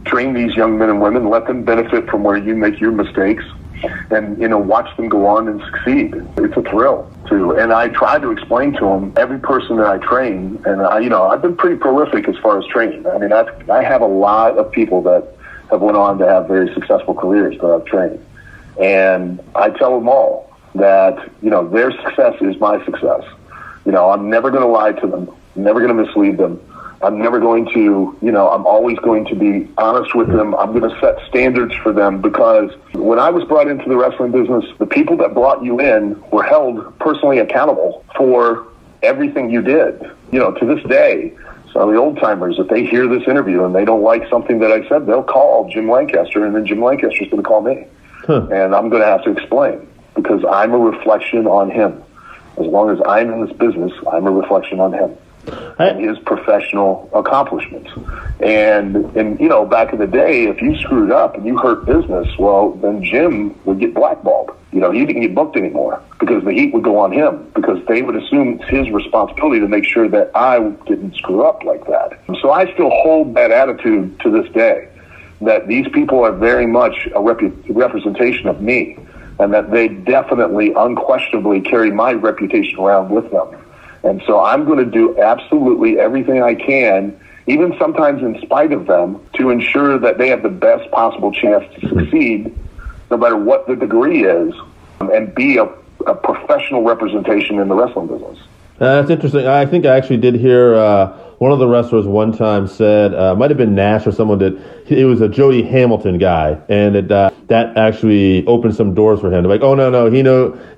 [SPEAKER 7] train these young men and women, let them benefit from where you make your mistakes, and watch them go on and succeed. It's a thrill too. And I try to explain to them, every person that I train, and I've been pretty prolific as far as training. I mean, I have a lot of people that have went on to have very successful careers that I've trained, and I tell them all that their success is my success. I'm never going to lie to them, I'm never going to mislead them. I'm never going to, I'm always going to be honest with them. I'm going to set standards for them, because when I was brought into the wrestling business, the people that brought you in were held personally accountable for everything you did. To this day, so the old timers, if they hear this interview and they don't like something that I said, they'll call Jim Lancaster, and then Jim Lancaster's going to call me. And I'm going to have to explain, because I'm a reflection on him. As long as I'm in this business, I'm a reflection on him and his professional accomplishments. And back in the day, if you screwed up and you hurt business, well, then Jim would get blackballed. He didn't get booked anymore, because the heat would go on him, because they would assume it's his responsibility to make sure that I didn't screw up like that. So I still hold that attitude to this day, that these people are very much a representation of me, and that they definitely, unquestionably carry my reputation around with them. And so I'm going to do absolutely everything I can, even sometimes in spite of them, to ensure that they have the best possible chance to succeed, no matter what the degree is, and be a professional representation in the wrestling business.
[SPEAKER 2] That's interesting. I think I actually did hear one of the wrestlers one time said, might have been Nash or someone, that it was a Jody Hamilton guy, and that actually opened some doors for him. They're like, oh no,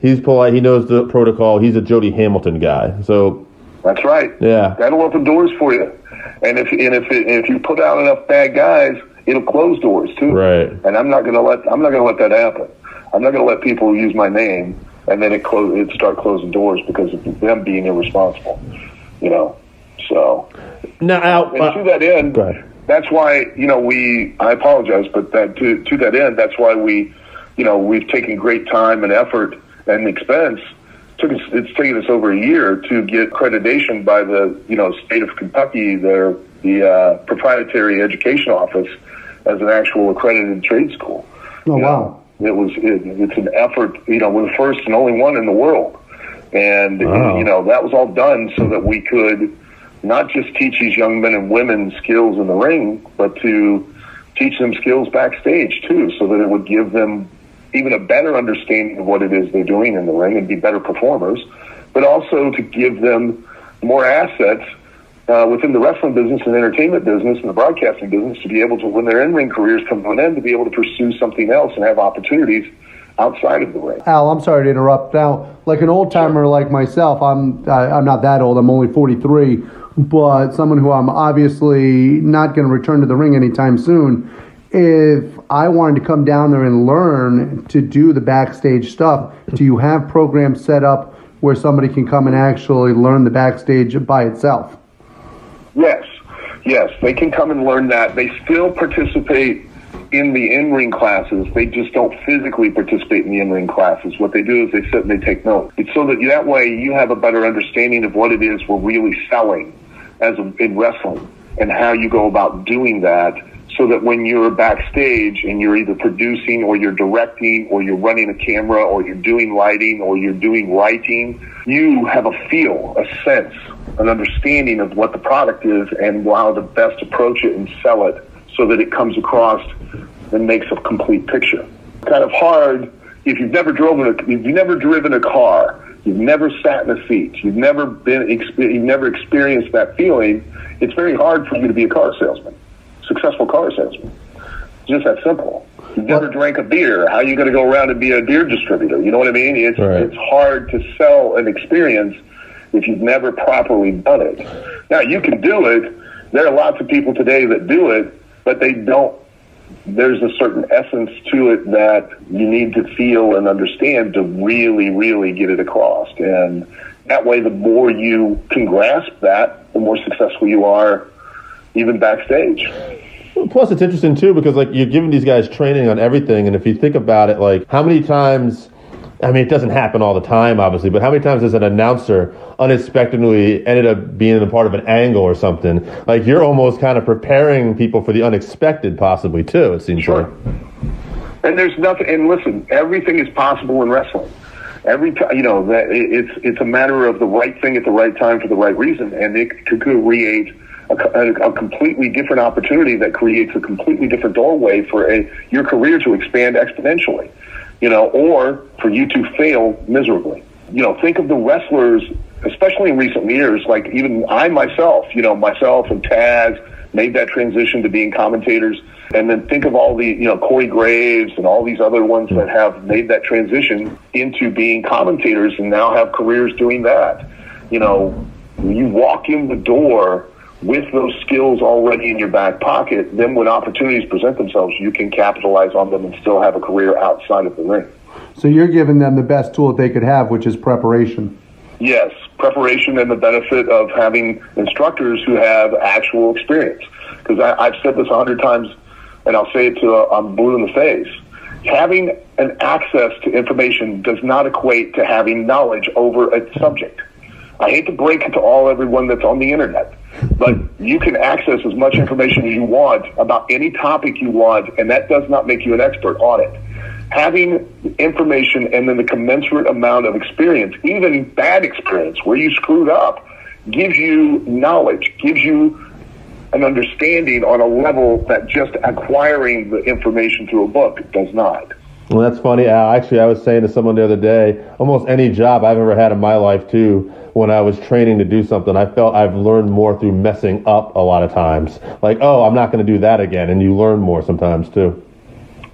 [SPEAKER 2] he's polite, he knows the protocol, he's a Jody Hamilton guy. So
[SPEAKER 7] that's right.
[SPEAKER 2] Yeah,
[SPEAKER 7] that'll open doors for you. And if you put out enough bad guys, it'll close doors too. Right. And I'm not gonna let that happen. I'm not gonna let people use my name and then it start closing doors because of them being irresponsible. So
[SPEAKER 2] now,
[SPEAKER 7] to that end, that's why I apologize, but to that end, that's why we've taken great time and effort and expense. It's taken us over a year to get accreditation by the state of Kentucky, the proprietary education office, as an actual accredited trade school.
[SPEAKER 3] Oh wow!
[SPEAKER 7] It's an effort. We're the first and only one in the world, and that was all done so that we could not just teach these young men and women skills in the ring, but to teach them skills backstage too, so that it would give them even a better understanding of what it is they're doing in the ring and be better performers, but also to give them more assets within the wrestling business and entertainment business and the broadcasting business, to be able to, when their in-ring careers come to an end, to be able to pursue something else and have opportunities outside of the ring.
[SPEAKER 3] Al, I'm sorry to interrupt. Now, like an old-timer like myself, I'm not that old, I'm only 43, but someone who I'm obviously not going to return to the ring anytime soon. If I wanted to come down there and learn to do the backstage stuff, do you have programs set up where somebody can come and actually learn the backstage by itself?
[SPEAKER 7] Yes, they can come and learn that. They still participate in the in-ring classes. They just don't physically participate in the in-ring classes. What they do is they sit and they take notes. It's so that way you have a better understanding of what it is we're really selling in wrestling, and how you go about doing that, so that when you're backstage and you're either producing or you're directing or you're running a camera or you're doing lighting or you're doing writing, you have a feel, a sense, an understanding of what the product is and how to best approach it and sell it, so that it comes across and makes a complete picture. Kind of hard if you've never driven a car, you've never sat in a seat, you've never experienced that feeling. It's very hard for you to be a car salesman. successful car salesman. It's just that simple. You've never drank a beer. How are you going to go around and be a beer distributor? You know what I mean? It's hard to sell an experience if you've never properly done it. Now, you can do it. There are lots of people today that do it, but they don't. There's a certain essence to it that you need to feel and understand to really, really get it across. And that way, the more you can grasp that, the more successful you are, even backstage.
[SPEAKER 2] Plus, it's interesting, too, because, like, you're giving these guys training on everything, and if you think about it, like, how many times, I mean, it doesn't happen all the time, obviously, but how many times has an announcer unexpectedly ended up being a part of an angle or something? Like, you're almost kind of preparing people for the unexpected, possibly, too, it seems like.
[SPEAKER 7] And there's nothing, and listen, everything is possible in wrestling. Every time, you know, that it's a matter of the right thing at the right time for the right reason, and it could create a completely different opportunity that creates a completely different doorway for your career to expand exponentially, you know, or for you to fail miserably. You know, think of the wrestlers, especially in recent years, like even I myself, you know, myself and Taz made that transition to being commentators. And then think of all the, you know, Corey Graves and all these other ones that have made that transition into being commentators and now have careers doing that. You know, you walk in the door with those skills already in your back pocket, then when opportunities present themselves, you can capitalize on them and still have a career outside of the ring.
[SPEAKER 3] So you're giving them the best tool that they could have, which is preparation. Yes,
[SPEAKER 7] preparation and the benefit of having instructors who have actual experience. Because I've said this 100 times, and I'll say it till I'm blue in the face. Having an access to information does not equate to having knowledge over a subject. I hate to break it to everyone that's on the internet, but you can access as much information as you want about any topic you want, and that does not make you an expert on it. Having information and then the commensurate amount of experience, even bad experience where you screwed up, gives you knowledge, gives you an understanding on a level that just acquiring the information through a book does not.
[SPEAKER 2] Well, that's funny, Al. Actually, I was saying to someone the other day, almost any job I've ever had in my life, too, when I was training to do something, I felt I've learned more through messing up a lot of times. Like, oh, I'm not going to do that again, and you learn more sometimes, too.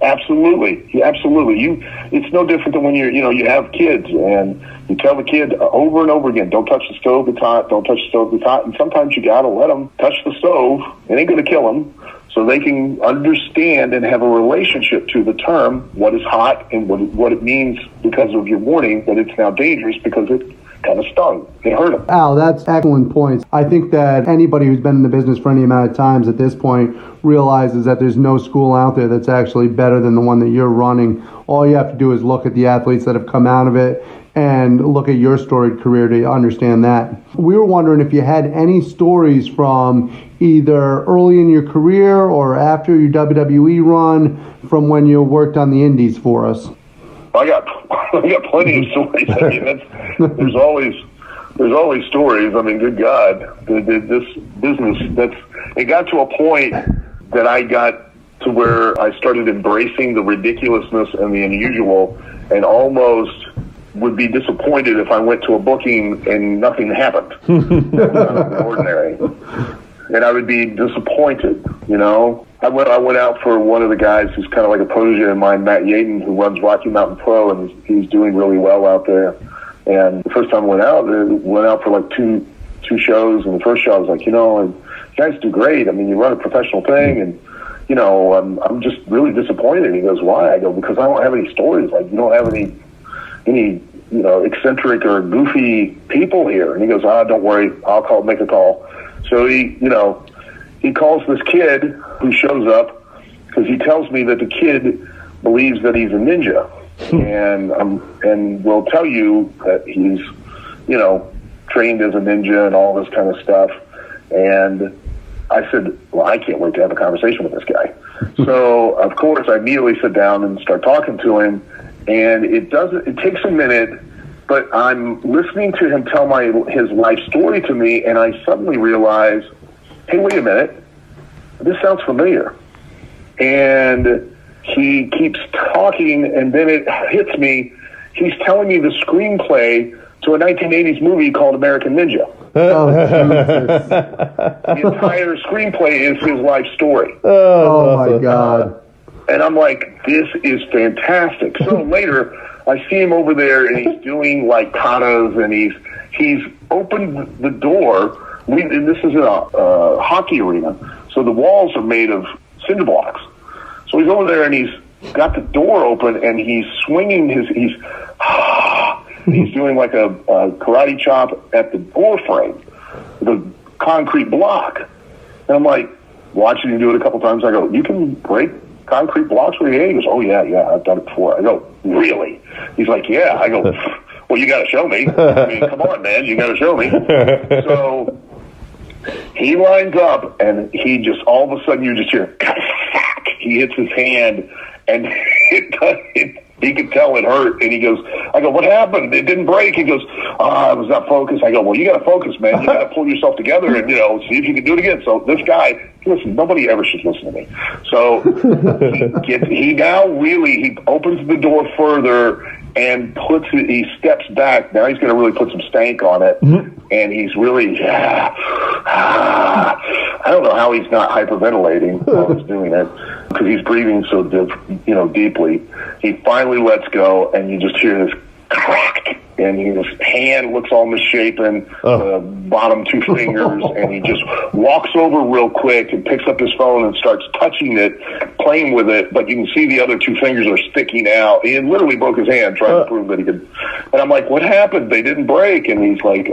[SPEAKER 7] Absolutely. Yeah, absolutely. It's no different than when you have kids and you tell the kid over and over again, don't touch the stove, it's hot, don't touch the stove, it's hot. And sometimes you got to let them touch the stove. It ain't going to kill them. So they can understand and have a relationship to the term, what is hot and what it means because of your warning that it's now dangerous because it kind of stung. It hurt them.
[SPEAKER 3] Al, that's excellent points. I think that anybody who's been in the business for any amount of times at this point realizes that there's no school out there that's actually better than the one that you're running. All you have to do is look at the athletes that have come out of it and look at your storied career to understand that. We were wondering if you had any stories from either early in your career or after your WWE run from when you worked on the indies for us.
[SPEAKER 7] I got plenty of stories. I mean, there's always stories. I mean, good God, this business, it got to a point that I got to where I started embracing the ridiculousness and the unusual, and almost would be disappointed if I went to a booking and nothing happened. That was out of the ordinary. And I would be disappointed, you know. I went out for one of the guys who's kind of like a protege of mine, Matt Yaden, who runs Rocky Mountain Pro, and he's doing really well out there. And the first time I went out for like two shows, and the first show I was like, you know, and you guys do great. I mean, you run a professional thing, and you know, I'm just really disappointed. And he goes, why? I go, because I don't have any stories. Like, you don't have any you know, eccentric or goofy people here. And he goes, don't worry, I'll make a call. So he calls this kid who shows up because he tells me that the kid believes that he's a ninja, and will tell you that he's, you know, trained as a ninja and all this kind of stuff. And I said, well, I can't wait to have a conversation with this guy. So of course I immediately sit down and start talking to him, and it takes a minute, but I'm listening to him tell his life story to me, and I suddenly realize, hey, wait a minute, this sounds familiar. And he keeps talking, and then it hits me. He's telling me the screenplay to a 1980s movie called American Ninja.
[SPEAKER 3] Oh, Jesus.
[SPEAKER 7] The entire screenplay is his life story.
[SPEAKER 3] Oh, my God.
[SPEAKER 7] And I'm like, this is fantastic. So later, I see him over there, and he's doing like katas, and he's opened the door. And this is a hockey arena, so the walls are made of cinder blocks. So he's over there, and he's got the door open, and he's swinging he's doing like a karate chop at the door frame, the concrete block. And I'm like, watching him do it a couple times. I go, you can break concrete blocks with your hand? He goes, oh, yeah, I've done it before. I go, really? He's like, yeah. I go, well, you got to show me. I mean, come on, man, you got to show me. So he lines up, and he just, all of a sudden, you just hear, he hits his hand, and he could tell it hurt, and he goes, I go, what happened? It didn't break. He goes, I was not focused. I go, well, you got to focus, man. You got to pull yourself together and, see if you can do it again. So this guy, listen, nobody ever should listen to me. So he now really, he opens the door further and he steps back. Now he's going to really put some stank on it. Mm-hmm. And he's really, I don't know how he's not hyperventilating while he's doing it, because he's breathing so deeply. He finally lets go, and you just hear this crack, and his hand looks all misshapen, the bottom two fingers, and he just walks over real quick and picks up his phone and starts touching it, playing with it, but you can see the other two fingers are sticking out. He literally broke his hand trying to prove that he could. And I'm like, what happened? They didn't break. And he's like,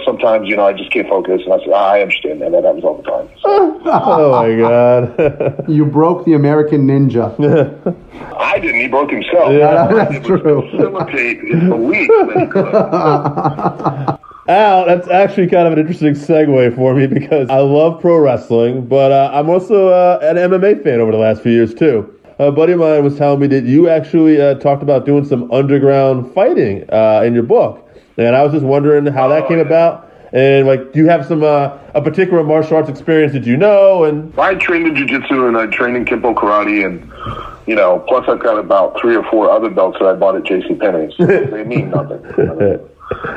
[SPEAKER 7] sometimes, I just can't focus. And I said, I understand that. That happens all the time. So.
[SPEAKER 2] Oh, my God.
[SPEAKER 3] You broke the American Ninja.
[SPEAKER 7] I didn't. He broke himself.
[SPEAKER 3] Yeah, that's true.
[SPEAKER 7] Facilitate his belief that he could.
[SPEAKER 2] Al, that's actually kind of an interesting segue for me, because I love pro wrestling, but I'm also an MMA fan over the last few years, too. A buddy of mine was telling me that you actually talked about doing some underground fighting in your book. And I was just wondering how that came about. And, do you have some a particular martial arts experience that you know? And
[SPEAKER 7] I trained in jiu-jitsu, and I trained in Kempo karate, and, plus I've got about 3 or 4 other belts that I bought at JCPenney's. They mean nothing.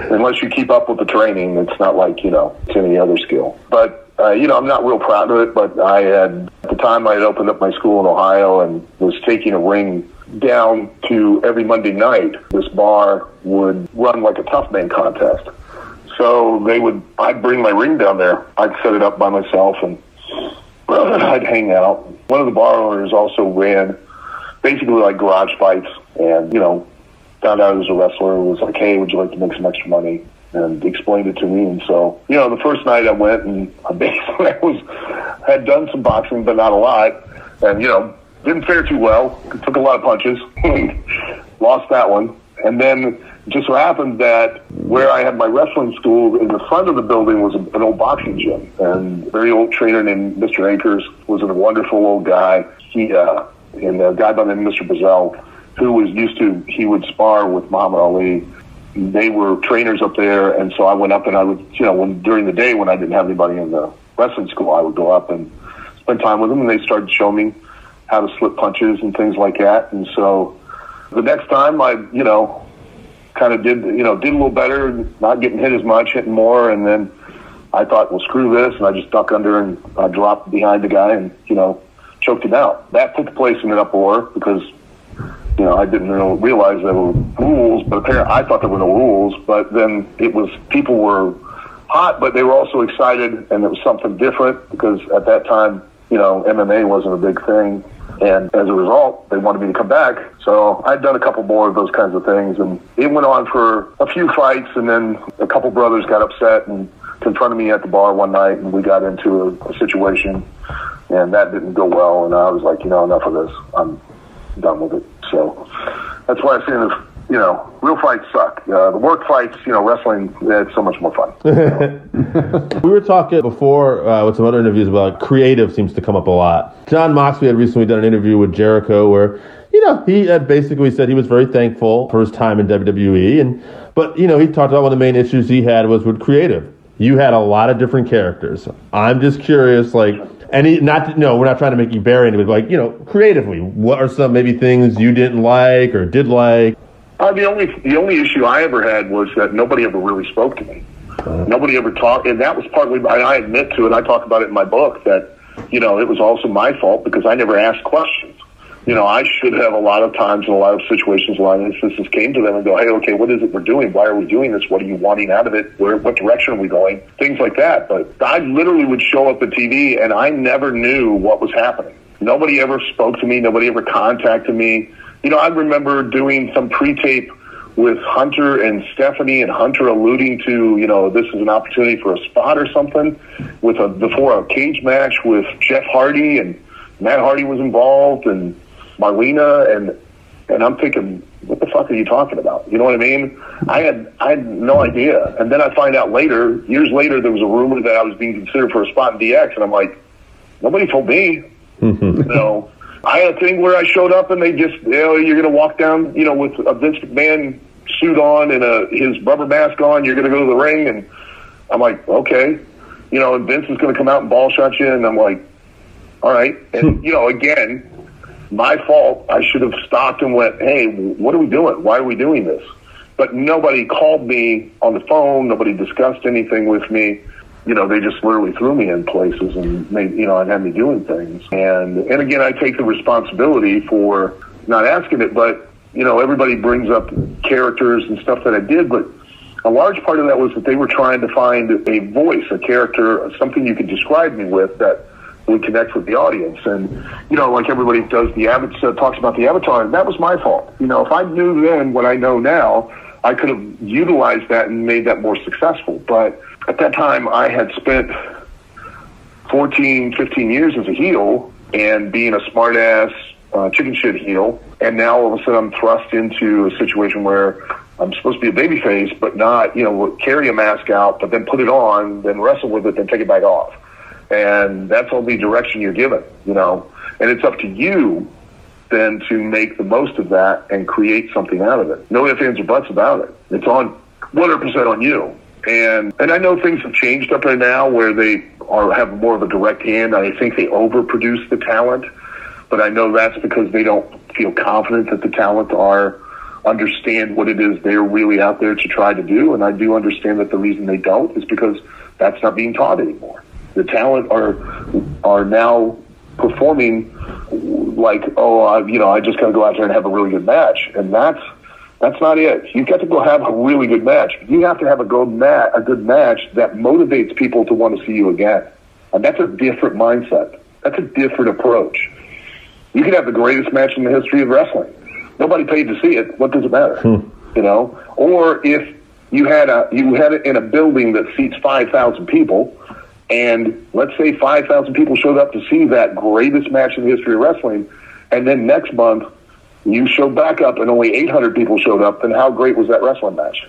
[SPEAKER 7] Unless you keep up with the training, it's not like, it's any other skill. But, I'm not real proud of it, but at the time I had opened up my school in Ohio and was taking a ring down to every Monday night. This bar would run like a tough man contest. So I'd bring my ring down there. I'd set it up by myself, and I'd hang out. One of the bar owners also ran basically like garage fights, and, found out I was a wrestler, and was like, hey, would you like to make some extra money? And explained it to me. And so, the first night I went, and basically had done some boxing, but not a lot. And, didn't fare too well. Took a lot of punches. Lost that one. And then it just so happened that where I had my wrestling school, in the front of the building was an old boxing gym. And a very old trainer named Mr. Akers was a wonderful old guy. And a guy by the name of Mr. Bazell, who he would spar with Muhammad Ali. They were trainers up there, and so I went up, and I would, during the day when I didn't have anybody in the wrestling school, I would go up and spend time with them, and they started showing me how to slip punches and things like that. And so the next time I, kind of did a little better, not getting hit as much, hitting more, and then I thought, well, screw this, and I just ducked under and I dropped behind the guy and, choked him out. That took place in an uproar because I didn't realize there were rules, but apparently I thought there were no rules. But then people were hot, but they were also excited, and it was something different because at that time, MMA wasn't a big thing. And as a result, they wanted me to come back. So I'd done a couple more of those kinds of things, and it went on for a few fights, and then a couple brothers got upset and confronted me at the bar one night, and we got into a situation, and that didn't go well. And I was like, enough of this. I'm done with it. So that's why I say, real fights suck. The work fights, wrestling, it's so much more fun.
[SPEAKER 2] We were talking before with some other interviews about creative seems to come up a lot. John Moxley had recently done an interview with Jericho where, he had basically said he was very thankful for his time in WWE. But he talked about one of the main issues he had was with creative. You had a lot of different characters. I'm just curious, we're not trying to make you bury anything, but creatively, what are some maybe things you didn't like or did like?
[SPEAKER 7] The only issue I ever had was that nobody ever really spoke to me. Nobody ever talked, and that was partly, I admit to it, I talk about it in my book, that, you know, it was also my fault because I never asked questions. You know, I should have a lot of times in a lot of situations, a lot of instances came to them and go, hey, okay, what is it we're doing? Why are we doing this? What are you wanting out of it? What direction are we going? Things like that. But I literally would show up at TV and I never knew what was happening. Nobody ever spoke to me. Nobody ever contacted me. You know, I remember doing some pre-tape with Hunter and Stephanie, and Hunter alluding to, you know, this is an opportunity for a spot or something before a cage match with Jeff Hardy, and Matt Hardy was involved, and Marlena, and I'm thinking, what the fuck are you talking about? You know what I mean? I had no idea. And then I find out later, years later, there was a rumor that I was being considered for a spot in DX, and I'm like, nobody told me. You know, I had a thing where I showed up and they just, you know, you're going to walk down, you know, with a Vince McMahon suit on and his rubber mask on, you're going to go to the ring, and I'm like, okay. You know, and Vince is going to come out and ball shot you, and I'm like, all right. And, you know, again, my fault. I should have stopped and went, hey, what are we doing? Why are we doing this? But nobody called me on the phone. Nobody discussed anything with me. You know, they just literally threw me in places and made, you know, and had me doing things. And again, I take the responsibility for not asking it, but, you know, everybody brings up characters and stuff that I did, but a large part of that was that they were trying to find a voice, a character, something you could describe me with that would connect with the audience. And, you know, like everybody does talks about the Avatar, that was my fault. You know, if I knew then what I know now, I could have utilized that and made that more successful. But at that time, I had spent 14, 15 years as a heel and being a smart-ass chicken shit heel. And now all of a sudden I'm thrust into a situation where I'm supposed to be a babyface, but not, you know, carry a mask out, but then put it on, then wrestle with it, then take it back off. And that's all the direction you're given, you know. And it's up to you then to make the most of that and create something out of it. No ifs, ands, or buts about it. It's on 100% on you. And I know things have changed up there now where they have more of a direct hand. I think they overproduce the talent, but I know that's because they don't feel confident that the talent understand what it is they're really out there to try to do. And I do understand that the reason they don't is because that's not being taught anymore. The talent are now performing like, I just got to go out there and have a really good match. And that's not it. You've got to go have a really good match. You have to have a good match that motivates people to want to see you again. And that's a different mindset. That's a different approach. You can have the greatest match in the history of wrestling. Nobody paid to see it. What does it matter? You know? Or if you had it in a building that seats 5,000 people, and let's say 5,000 people showed up to see that greatest match in the history of wrestling, and then next month you showed back up and only 800 people showed up, then how great was that wrestling match?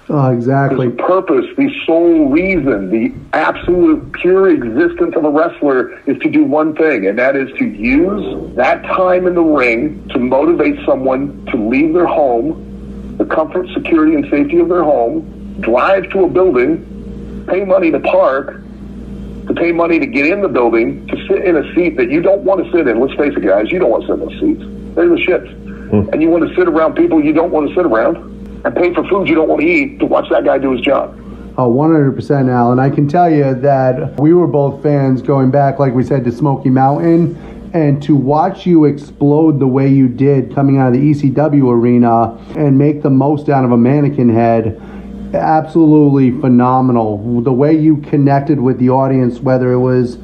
[SPEAKER 3] Oh, exactly.
[SPEAKER 7] The purpose, the sole reason, the absolute pure existence of a wrestler is to do one thing, and that is to use that time in the ring to motivate someone to leave their home, the comfort, security, and safety of their home, drive to a building, pay money to park, to pay money to get in the building, to sit in a seat that you don't want to sit in. Let's face it, guys, you don't want to sit in those seats. They're the shits. And you want to sit around people you don't want to sit around, and pay for food you don't want to eat to watch that guy do his job.
[SPEAKER 3] Oh, 100%, Alan. I can tell you that we were both fans going back, like we said, to Smoky Mountain, and to watch you explode the way you did coming out of the ECW arena and make the most out of a mannequin head, absolutely phenomenal. The way you connected with the audience, whether it was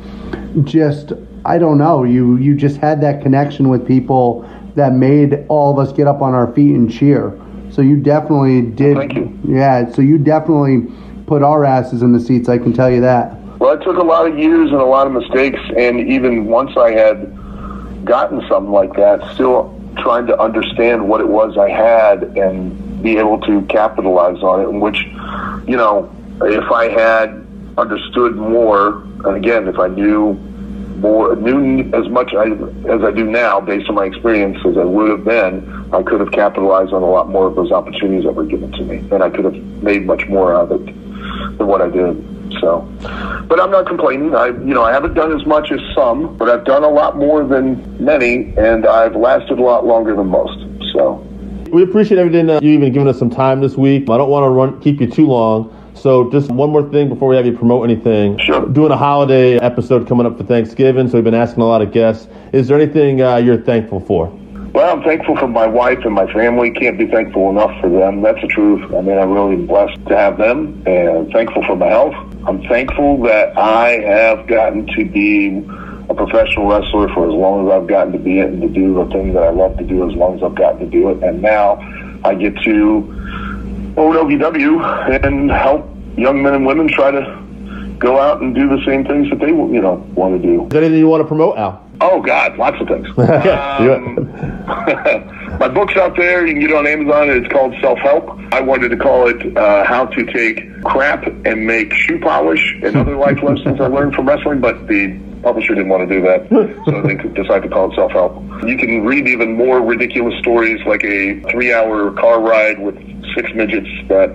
[SPEAKER 3] just, I don't know, you just had that connection with people that made all of us get up on our feet and cheer. So you definitely did.
[SPEAKER 7] Thank you.
[SPEAKER 3] Yeah, so you definitely put our asses in the seats, I can tell you that.
[SPEAKER 7] Well, it took a lot of years and a lot of mistakes, and even once I had gotten something like that, still trying to understand what it was I had and be able to capitalize on it, in which, you know, if I had understood more, and again, if I knew as much as I do now, based on my experience as I would have been, I could have capitalized on a lot more of those opportunities that were given to me, and I could have made much more of it than what I did. So, but I'm not complaining. I haven't done as much as some, but I've done a lot more than many, and I've lasted a lot longer than most. So,
[SPEAKER 2] we appreciate everything you even giving us some time this week. I don't want to keep you too long. So just one more thing before we have you promote anything.
[SPEAKER 7] Sure.
[SPEAKER 2] Doing a holiday episode coming up for Thanksgiving, so we've been asking a lot of guests. Is there anything you're thankful for?
[SPEAKER 7] Well, I'm thankful for my wife and my family. Can't be thankful enough for them. That's the truth. I mean, I'm really blessed to have them, and thankful for my health. I'm thankful that I have gotten to be a professional wrestler for as long as I've gotten to be it, and to do the things that I love to do as long as I've gotten to do it. And now I get to own OVW and help young men and women try to go out and do the same things that they want to do.
[SPEAKER 2] Is there anything you want to promote, Al?
[SPEAKER 7] Oh, God, lots of things.
[SPEAKER 2] Do it.
[SPEAKER 7] My book's out there. You can get it on Amazon. It's called Self-Help. I wanted to call it How to Take Crap and Make Shoe Polish and Other Life Lessons I Learned from Wrestling, but the publisher didn't want to do that, so they decided to call it Self-Help. You can read even more ridiculous stories, like a 3-hour car ride with 6 midgets that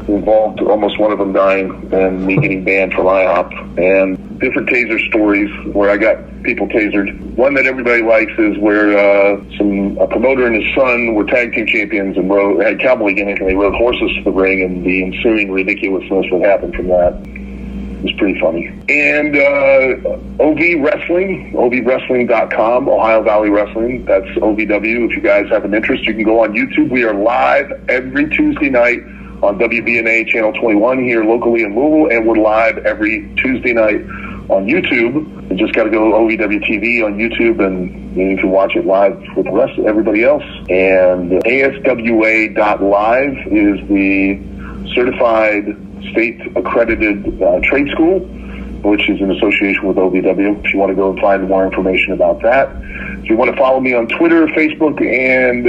[SPEAKER 7] involved almost one of them dying and me getting banned from IHOP, and different taser stories where I got people tasered. One that everybody likes is where a promoter and his son were tag team champions and had cowboy gimmick, and they rode horses to the ring, and the ensuing ridiculousness that happened from that. It was pretty funny. And OV Wrestling, OVWrestling.com, Ohio Valley Wrestling. That's OVW. If you guys have an interest, you can go on YouTube. We are live every Tuesday night on WBNA Channel 21 here locally in Louisville, and we're live every Tuesday night on YouTube. You just got to go to OVW TV on YouTube, and you can watch it live with the rest of everybody else. And ASWA.live is the certified state-accredited trade school, which is in association with OVW, if you want to go and find more information about that. If you want to follow me on Twitter, Facebook, and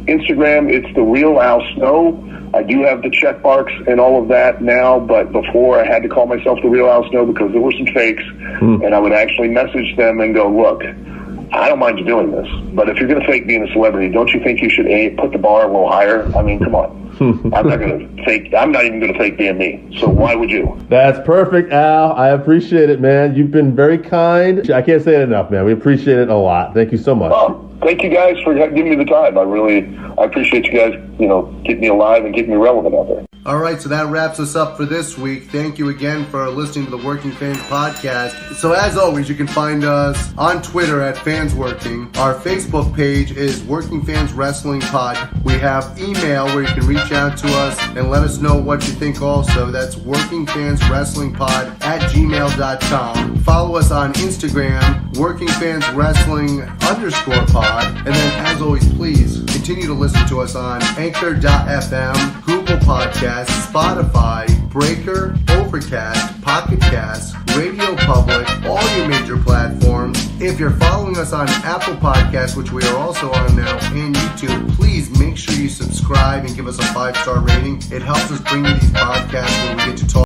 [SPEAKER 7] Instagram, it's The Real Al Snow. I do have the check marks and all of that now, but before I had to call myself The Real Al Snow because there were some fakes, and I would actually message them and go, look, I don't mind you doing this, but if you're going to fake being a celebrity, don't you think you should put the bar a little higher? I mean, come on. I'm not even going to fake being me. So why would you?
[SPEAKER 2] That's perfect, Al. I appreciate it, man. You've been very kind. I can't say it enough, man. We appreciate it a lot. Thank you so much.
[SPEAKER 7] Oh, thank you guys for giving me the time. I appreciate you guys, keeping me alive and keeping me relevant out there.
[SPEAKER 3] All right, so that wraps us up for this week. Thank you again for listening to the Working Fans Podcast. So as always, you can find us on Twitter at FansWorking. Our Facebook page is Working Fans Wrestling Pod. We have email where you can reach out to us and let us know what you think also. That's workingfanswrestlingpod@gmail.com. Follow us on Instagram, workingfanswrestling_pod. And then as always, please continue to listen to us on Anchor.fm, Google Podcasts, Spotify, Breaker, Overcast, Pocket Cast, Radio Public, all your major platforms. If you're following us on Apple Podcasts, which we are also on now, and YouTube, please make sure you subscribe and give us a 5-star rating. It helps us bring you these podcasts where we get to talk